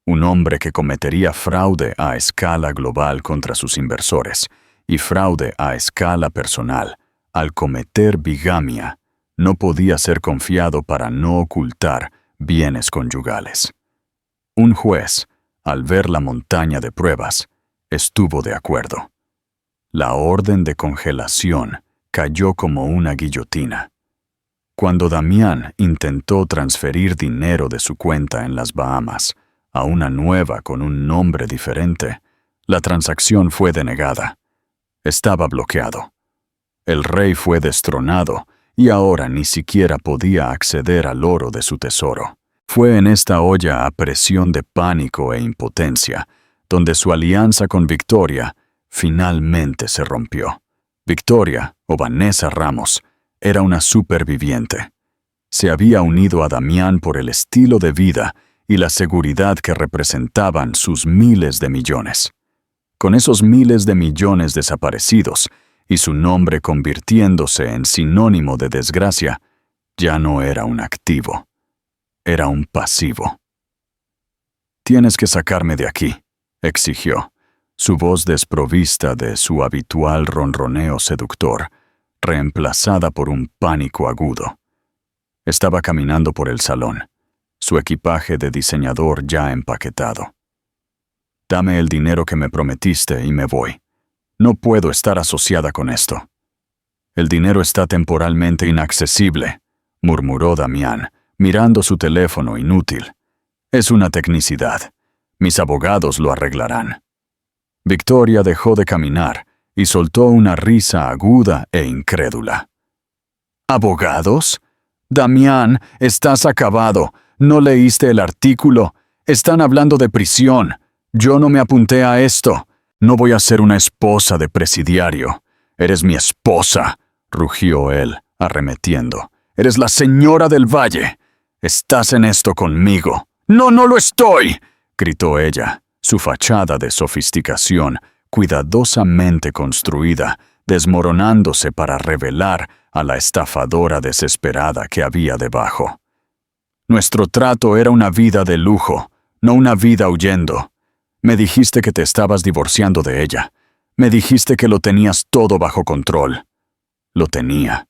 Un hombre que cometería fraude a escala global contra sus inversores y fraude a escala personal al cometer bigamia no podía ser confiado para no ocultar bienes conyugales. Un juez, al ver la montaña de pruebas, estuvo de acuerdo. La orden de congelación cayó como una guillotina. Cuando Damián intentó transferir dinero de su cuenta en las Bahamas a una nueva con un nombre diferente, la transacción fue denegada. Estaba bloqueado. El rey fue destronado y ahora ni siquiera podía acceder al oro de su tesoro. Fue en esta olla a presión de pánico e impotencia donde su alianza con Victoria finalmente se rompió. Victoria, o Vanessa Ramos, era una superviviente. Se había unido a Damián por el estilo de vida y la seguridad que representaban sus miles de millones. Con esos miles de millones desaparecidos y su nombre convirtiéndose en sinónimo de desgracia, ya no era un activo, era un pasivo. «Tienes que sacarme de aquí», exigió, su voz desprovista de su habitual ronroneo seductor, reemplazada por un pánico agudo. Estaba caminando por el salón, su equipaje de diseñador ya empaquetado. «Dame el dinero que me prometiste y me voy. No puedo estar asociada con esto». «El dinero está temporalmente inaccesible», murmuró Damián, mirando su teléfono inútil. «Es una tecnicidad. Mis abogados lo arreglarán». Victoria dejó de caminar y soltó una risa aguda e incrédula. «¿Abogados? Damián, estás acabado. ¿No leíste el artículo? Están hablando de prisión. Yo no me apunté a esto. No voy a ser una esposa de presidiario. Eres mi esposa», rugió él, arremetiendo. «Eres la señora del Valle. Estás en esto conmigo». «No, no lo estoy», gritó ella, su fachada de sofisticación, cuidadosamente construida, desmoronándose para revelar a la estafadora desesperada que había debajo. «Nuestro trato era una vida de lujo, no una vida huyendo. Me dijiste que te estabas divorciando de ella. Me dijiste que lo tenías todo bajo control». Lo tenía,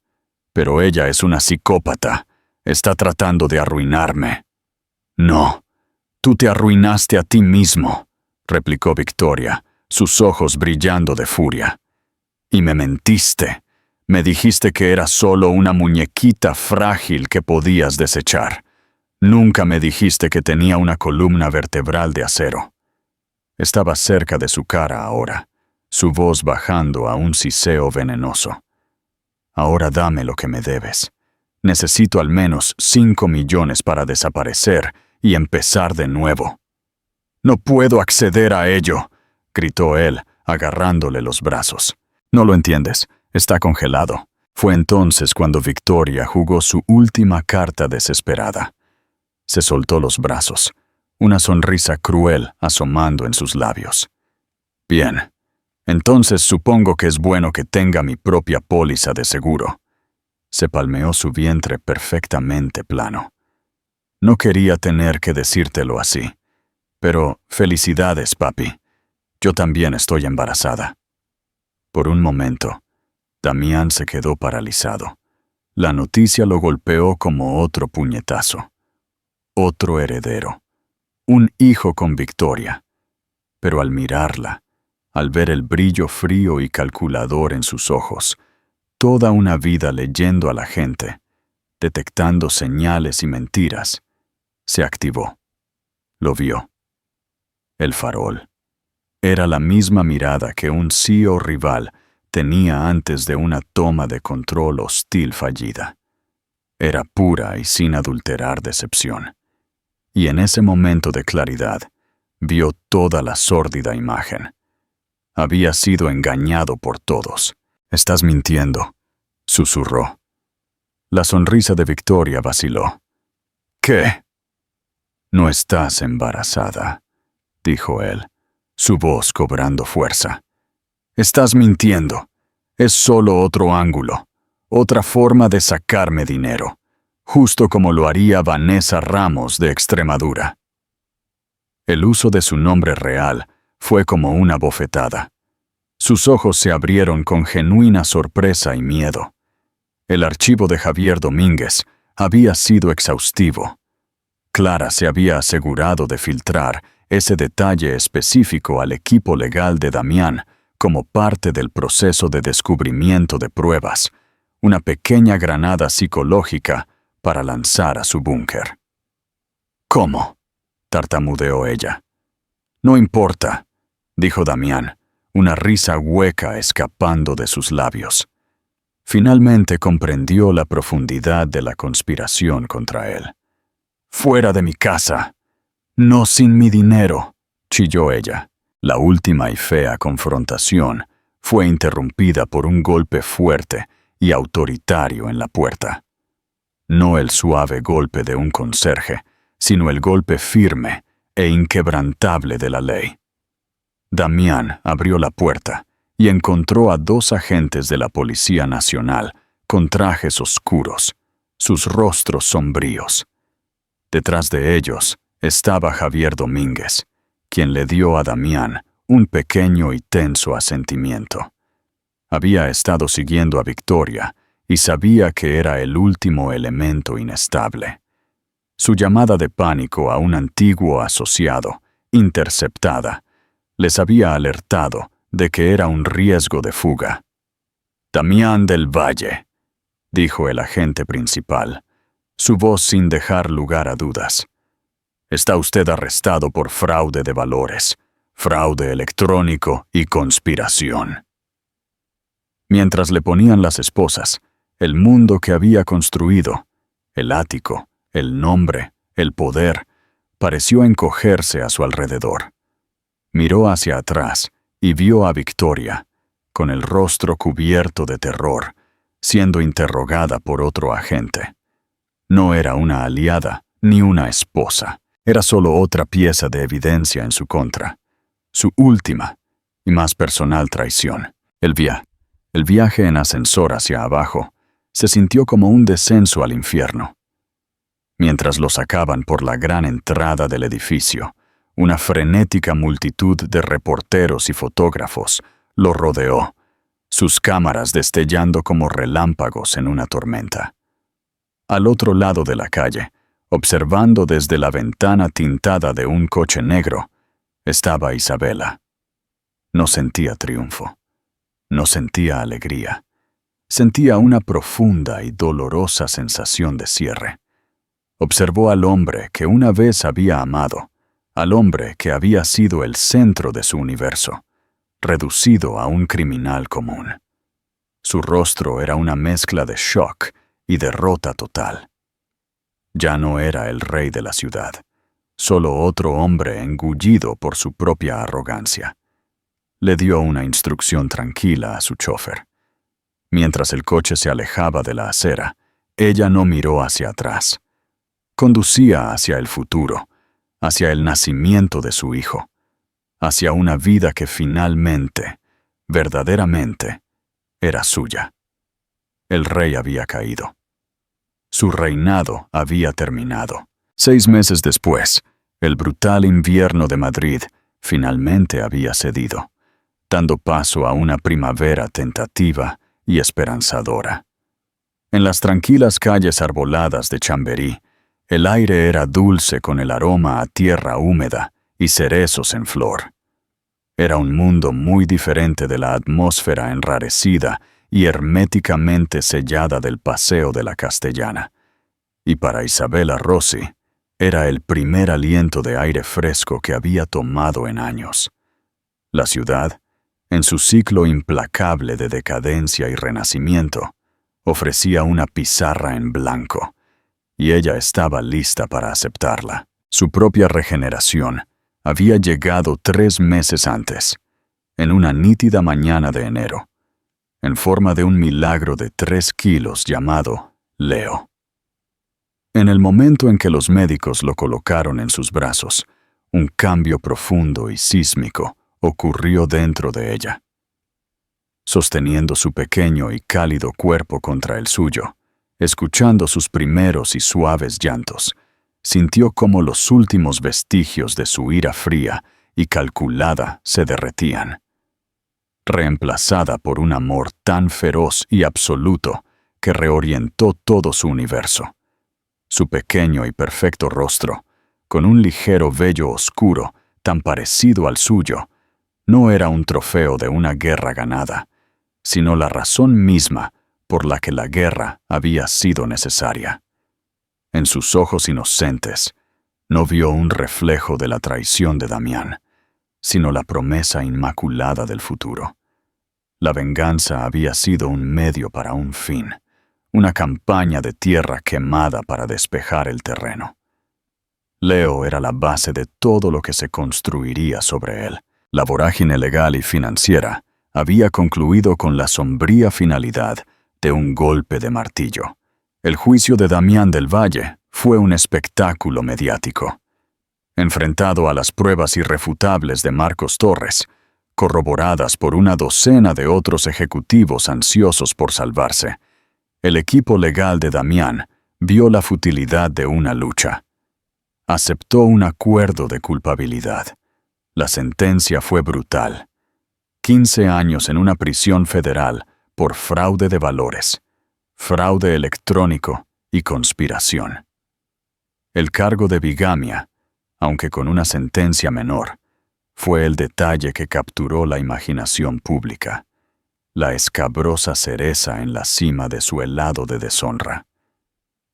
pero ella es una psicópata. Está tratando de arruinarme. «No, tú te arruinaste a ti mismo», replicó Victoria, sus ojos brillando de furia. «Y me mentiste. Me dijiste que era solo una muñequita frágil que podías desechar. Nunca me dijiste que tenía una columna vertebral de acero». Estaba cerca de su cara ahora, su voz bajando a un siseo venenoso. «Ahora dame lo que me debes. Necesito al menos 5 millones para desaparecer y empezar de nuevo». «No puedo acceder a ello», gritó él, agarrándole los brazos. «No lo entiendes. Está congelado». Fue entonces cuando Victoria jugó su última carta desesperada. Se soltó los brazos, una sonrisa cruel asomando en sus labios. «Bien, entonces supongo que es bueno que tenga mi propia póliza de seguro». Se palmeó su vientre perfectamente plano. «No quería tener que decírtelo así, pero felicidades, papi. Yo también estoy embarazada». Por un momento, Damián se quedó paralizado. La noticia lo golpeó como otro puñetazo. Otro heredero. Un hijo con Victoria. Pero al mirarla, al ver el brillo frío y calculador en sus ojos, toda una vida leyendo a la gente, detectando señales y mentiras, se activó. Lo vio. El farol. Era la misma mirada que un CEO rival tenía antes de una toma de control hostil fallida. Era pura y sin adulterar decepción. Y en ese momento de claridad, vio toda la sórdida imagen. Había sido engañado por todos. «Estás mintiendo», susurró. La sonrisa de Victoria vaciló. «¿Qué?» «No estás embarazada», dijo él, su voz cobrando fuerza. «Estás mintiendo. Es solo otro ángulo, otra forma de sacarme dinero, justo como lo haría Vanessa Ramos de Extremadura». El uso de su nombre real fue como una bofetada. Sus ojos se abrieron con genuina sorpresa y miedo. El archivo de Javier Domínguez había sido exhaustivo. Clara se había asegurado de filtrar ese detalle específico al equipo legal de Damián como parte del proceso de descubrimiento de pruebas, una pequeña granada psicológica para lanzar a su búnker. ¿Cómo?, tartamudeó ella. No importa, dijo Damián, una risa hueca escapando de sus labios. Finalmente comprendió la profundidad de la conspiración contra él. «Fuera de mi casa. No sin mi dinero», chilló ella. La última y fea confrontación fue interrumpida por un golpe fuerte y autoritario en la puerta. No el suave golpe de un conserje, sino el golpe firme e inquebrantable de la ley. Damián abrió la puerta y encontró a 2 agentes de la Policía Nacional con trajes oscuros, sus rostros sombríos. Detrás de ellos estaba Javier Domínguez, quien le dio a Damián un pequeño y tenso asentimiento. Había estado siguiendo a Victoria y sabía que era el último elemento inestable. Su llamada de pánico a un antiguo asociado, interceptada, les había alertado de que era un riesgo de fuga. «Damián del Valle», dijo el agente principal, su voz sin dejar lugar a dudas. «Está usted arrestado por fraude de valores, fraude electrónico y conspiración». Mientras le ponían las esposas, el mundo que había construido, el ático, el nombre, el poder, pareció encogerse a su alrededor. Miró hacia atrás y vio a Victoria, con el rostro cubierto de terror, siendo interrogada por otro agente. No era una aliada ni una esposa, era solo otra pieza de evidencia en su contra. Su última y más personal traición. El viaje en ascensor hacia abajo se sintió como un descenso al infierno. Mientras lo sacaban por la gran entrada del edificio, una frenética multitud de reporteros y fotógrafos lo rodeó, sus cámaras destellando como relámpagos en una tormenta. Al otro lado de la calle, observando desde la ventana tintada de un coche negro, estaba Isabela. No sentía triunfo, no sentía alegría, sentía una profunda y dolorosa sensación de cierre. Observó al hombre que una vez había amado, al hombre que había sido el centro de su universo, reducido a un criminal común. Su rostro era una mezcla de shock y derrota total. Ya no era el rey de la ciudad, solo otro hombre engullido por su propia arrogancia. Le dio una instrucción tranquila a su chofer. Mientras el coche se alejaba de la acera, ella no miró hacia atrás. Conducía hacia el futuro, hacia el nacimiento de su hijo, hacia una vida que finalmente, verdaderamente, era suya. El rey había caído. Su reinado había terminado. 6 meses después, el brutal invierno de Madrid finalmente había cedido, dando paso a una primavera tentativa y esperanzadora. En las tranquilas calles arboladas de Chamberí, el aire era dulce con el aroma a tierra húmeda y cerezos en flor. Era un mundo muy diferente de la atmósfera enrarecida y herméticamente sellada del Paseo de la Castellana. Y para Isabela Rossi, era el primer aliento de aire fresco que había tomado en años. La ciudad, en su ciclo implacable de decadencia y renacimiento, ofrecía una pizarra en blanco, y ella estaba lista para aceptarla. Su propia regeneración había llegado 3 meses antes, en una nítida mañana de enero, en forma de un milagro de 3 kilos llamado Leo. En el momento en que los médicos lo colocaron en sus brazos, un cambio profundo y sísmico ocurrió dentro de ella. Sosteniendo su pequeño y cálido cuerpo contra el suyo, escuchando sus primeros y suaves llantos, sintió cómo los últimos vestigios de su ira fría y calculada se derretían, reemplazada por un amor tan feroz y absoluto que reorientó todo su universo. Su pequeño y perfecto rostro, con un ligero vello oscuro tan parecido al suyo, no era un trofeo de una guerra ganada, sino la razón misma por la que la guerra había sido necesaria. En sus ojos inocentes, no vio un reflejo de la traición de Damián, sino la promesa inmaculada del futuro. La venganza había sido un medio para un fin, una campaña de tierra quemada para despejar el terreno. Leo era la base de todo lo que se construiría sobre él. La vorágine legal y financiera había concluido con la sombría finalidad de un golpe de martillo. El juicio de Damián del Valle fue un espectáculo mediático. Enfrentado a las pruebas irrefutables de Marcos Torres, corroboradas por una docena de otros ejecutivos ansiosos por salvarse, el equipo legal de Damián vio la futilidad de una lucha. Aceptó un acuerdo de culpabilidad. La sentencia fue brutal. 15 años en una prisión federal por fraude de valores, fraude electrónico y conspiración. El cargo de bigamia, aunque con una sentencia menor, fue el detalle que capturó la imaginación pública, la escabrosa cereza en la cima de su helado de deshonra.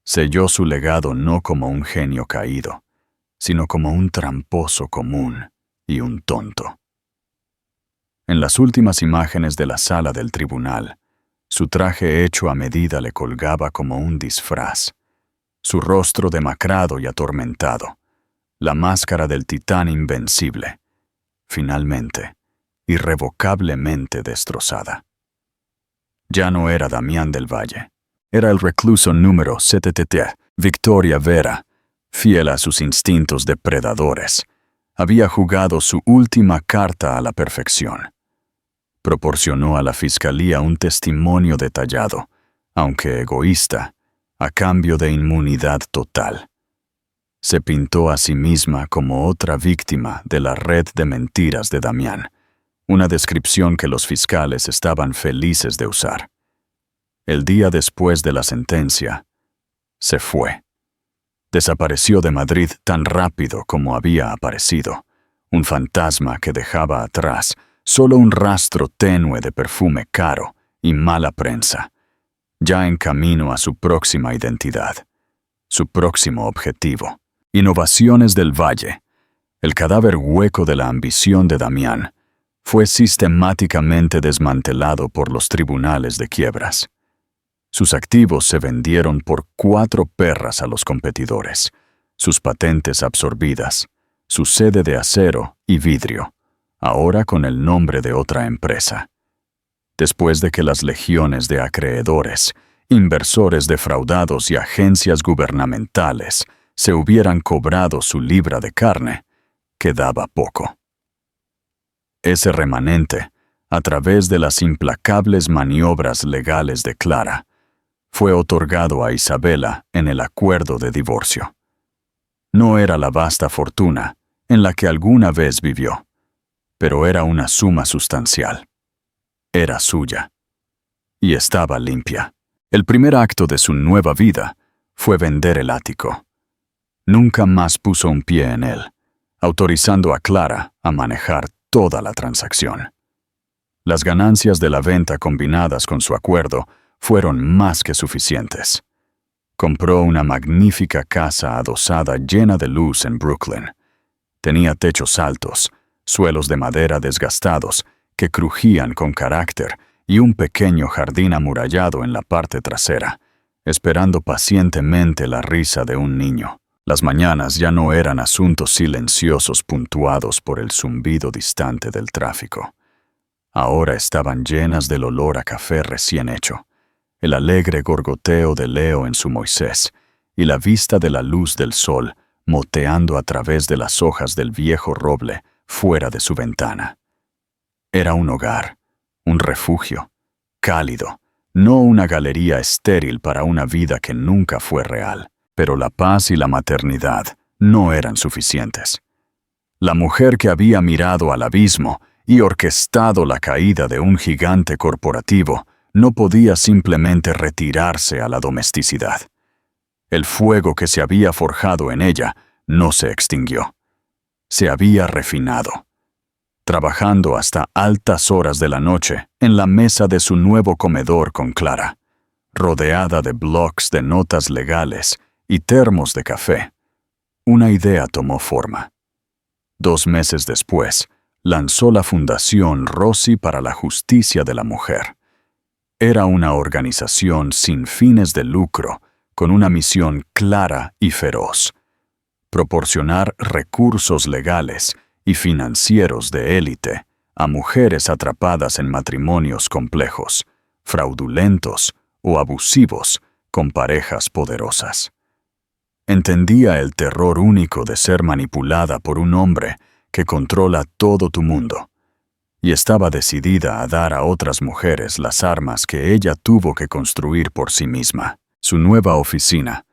Selló su legado no como un genio caído, sino como un tramposo común y un tonto. En las últimas imágenes de la sala del tribunal, su traje hecho a medida le colgaba como un disfraz, su rostro demacrado y atormentado, la máscara del titán invencible, finalmente, irrevocablemente destrozada. Ya no era Damián del Valle, era el recluso número 77, Victoria Vera, fiel a sus instintos depredadores. Había jugado su última carta a la perfección. Proporcionó a la fiscalía un testimonio detallado, aunque egoísta, a cambio de inmunidad total. Se pintó a sí misma como otra víctima de la red de mentiras de Damián, una descripción que los fiscales estaban felices de usar. El día después de la sentencia, se fue. Desapareció de Madrid tan rápido como había aparecido, un fantasma que dejaba atrás solo un rastro tenue de perfume caro y mala prensa, ya en camino a su próxima identidad, su próximo objetivo. Innovaciones del Valle, el cadáver hueco de la ambición de Damián, fue sistemáticamente desmantelado por los tribunales de quiebras. Sus activos se vendieron por 4 perras a los competidores, sus patentes absorbidas, su sede de acero y vidrio, ahora con el nombre de otra empresa. Después de que las legiones de acreedores, inversores defraudados y agencias gubernamentales se hubieran cobrado su libra de carne, quedaba poco. Ese remanente, a través de las implacables maniobras legales de Clara, fue otorgado a Isabela en el acuerdo de divorcio. No era la vasta fortuna en la que alguna vez vivió, pero era una suma sustancial. Era suya. Y estaba limpia. El primer acto de su nueva vida fue vender el ático. Nunca más puso un pie en él, autorizando a Clara a manejar toda la transacción. Las ganancias de la venta combinadas con su acuerdo fueron más que suficientes. Compró una magnífica casa adosada llena de luz en Brooklyn. Tenía techos altos, suelos de madera desgastados que crujían con carácter y un pequeño jardín amurallado en la parte trasera, esperando pacientemente la risa de un niño. Las mañanas ya no eran asuntos silenciosos puntuados por el zumbido distante del tráfico. Ahora estaban llenas del olor a café recién hecho, el alegre gorgoteo de Leo en su Moisés y la vista de la luz del sol moteando a través de las hojas del viejo roble fuera de su ventana. Era un hogar, un refugio, cálido, no una galería estéril para una vida que nunca fue real. Pero la paz y la maternidad no eran suficientes. La mujer que había mirado al abismo y orquestado la caída de un gigante corporativo no podía simplemente retirarse a la domesticidad. El fuego que se había forjado en ella no se extinguió. Se había refinado. trabajando hasta altas horas de la noche en la mesa de su nuevo comedor con Clara, rodeada de blocs de notas legales y termos de café. Una idea tomó forma. 2 meses después, lanzó la Fundación Rossi para la Justicia de la Mujer. Era una organización sin fines de lucro, con una misión clara y feroz: proporcionar recursos legales y financieros de élite a mujeres atrapadas en matrimonios complejos, fraudulentos o abusivos con parejas poderosas. Entendía el terror único de ser manipulada por un hombre que controla todo tu mundo, y estaba decidida a dar a otras mujeres las armas que ella tuvo que construir por sí misma. Su nueva oficina,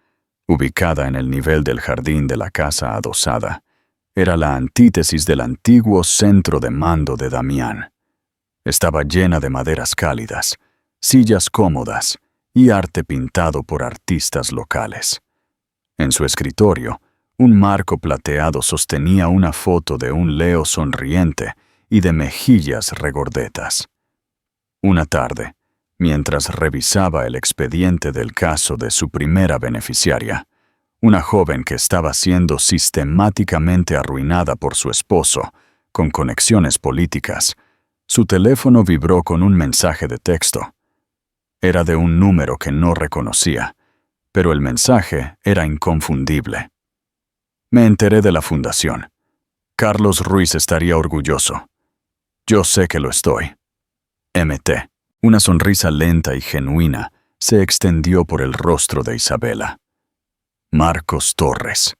ubicada en el nivel del jardín de la casa adosada, era la antítesis del antiguo centro de mando de Damián. Estaba llena de maderas cálidas, sillas cómodas y arte pintado por artistas locales. En su escritorio, un marco plateado sostenía una foto de un Leo sonriente y de mejillas regordetas. Una tarde, mientras revisaba el expediente del caso de su primera beneficiaria, una joven que estaba siendo sistemáticamente arruinada por su esposo, con conexiones políticas, su teléfono vibró con un mensaje de texto. Era de un número que no reconocía, pero el mensaje era inconfundible. Me enteré de la fundación. Carlos Ruiz estaría orgulloso. Yo sé que lo estoy. MT. Una sonrisa lenta y genuina se extendió por el rostro de Isabela. Marcos Torres.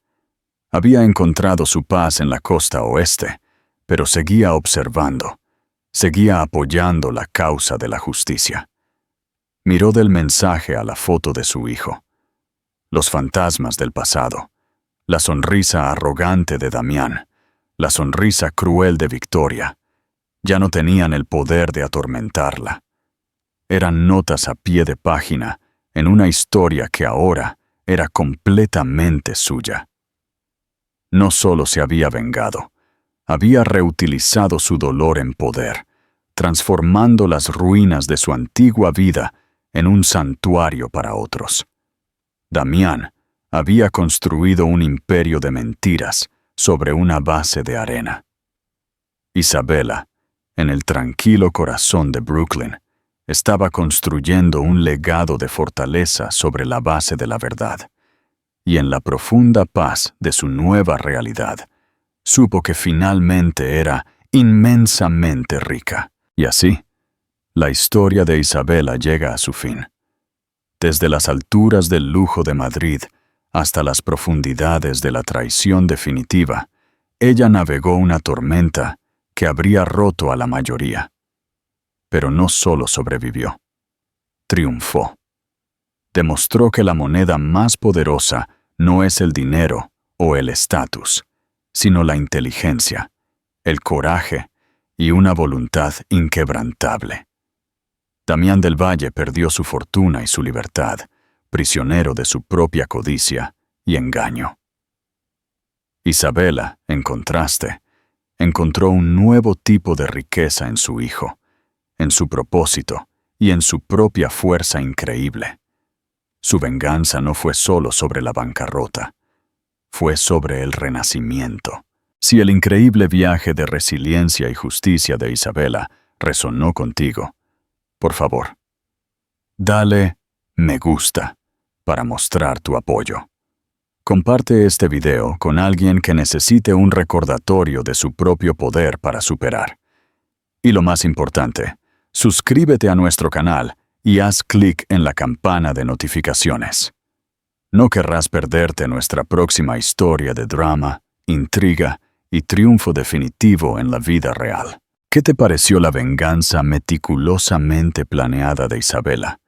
Había encontrado su paz en la costa oeste, pero seguía observando, seguía apoyando la causa de la justicia. Miró del mensaje a la foto de su hijo. Los fantasmas del pasado, la sonrisa arrogante de Damián, la sonrisa cruel de Victoria, ya no tenían el poder de atormentarla. Eran notas a pie de página en una historia que ahora era completamente suya. No solo se había vengado, había reutilizado su dolor en poder, transformando las ruinas de su antigua vida en un santuario para otros. Damián había construido un imperio de mentiras sobre una base de arena. Isabela, en el tranquilo corazón de Brooklyn, estaba construyendo un legado de fortaleza sobre la base de la verdad, y en la profunda paz de su nueva realidad, supo que finalmente era inmensamente rica. Y así, la historia de Isabela llega a su fin. Desde las alturas del lujo de Madrid hasta las profundidades de la traición definitiva, ella navegó una tormenta que habría roto a la mayoría. Pero no solo sobrevivió, triunfó. Demostró que la moneda más poderosa no es el dinero o el estatus, sino la inteligencia, el coraje y una voluntad inquebrantable. Damián del Valle perdió su fortuna y su libertad, prisionero de su propia codicia y engaño. Isabela, en contraste, encontró un nuevo tipo de riqueza en su hijo, en su propósito y en su propia fuerza increíble. Su venganza no fue solo sobre la bancarrota, fue sobre el renacimiento. Si el increíble viaje de resiliencia y justicia de Isabela resonó contigo, por favor, dale me gusta para mostrar tu apoyo. Comparte este video con alguien que necesite un recordatorio de su propio poder para superar. Y lo más importante, suscríbete a nuestro canal y haz clic en la campana de notificaciones. No querrás perderte nuestra próxima historia de drama, intriga y triunfo definitivo en la vida real. ¿Qué te pareció la venganza meticulosamente planeada de Isabela?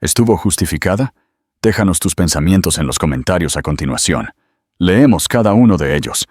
¿Estuvo justificada? Déjanos tus pensamientos en los comentarios a continuación. Leemos cada uno de ellos.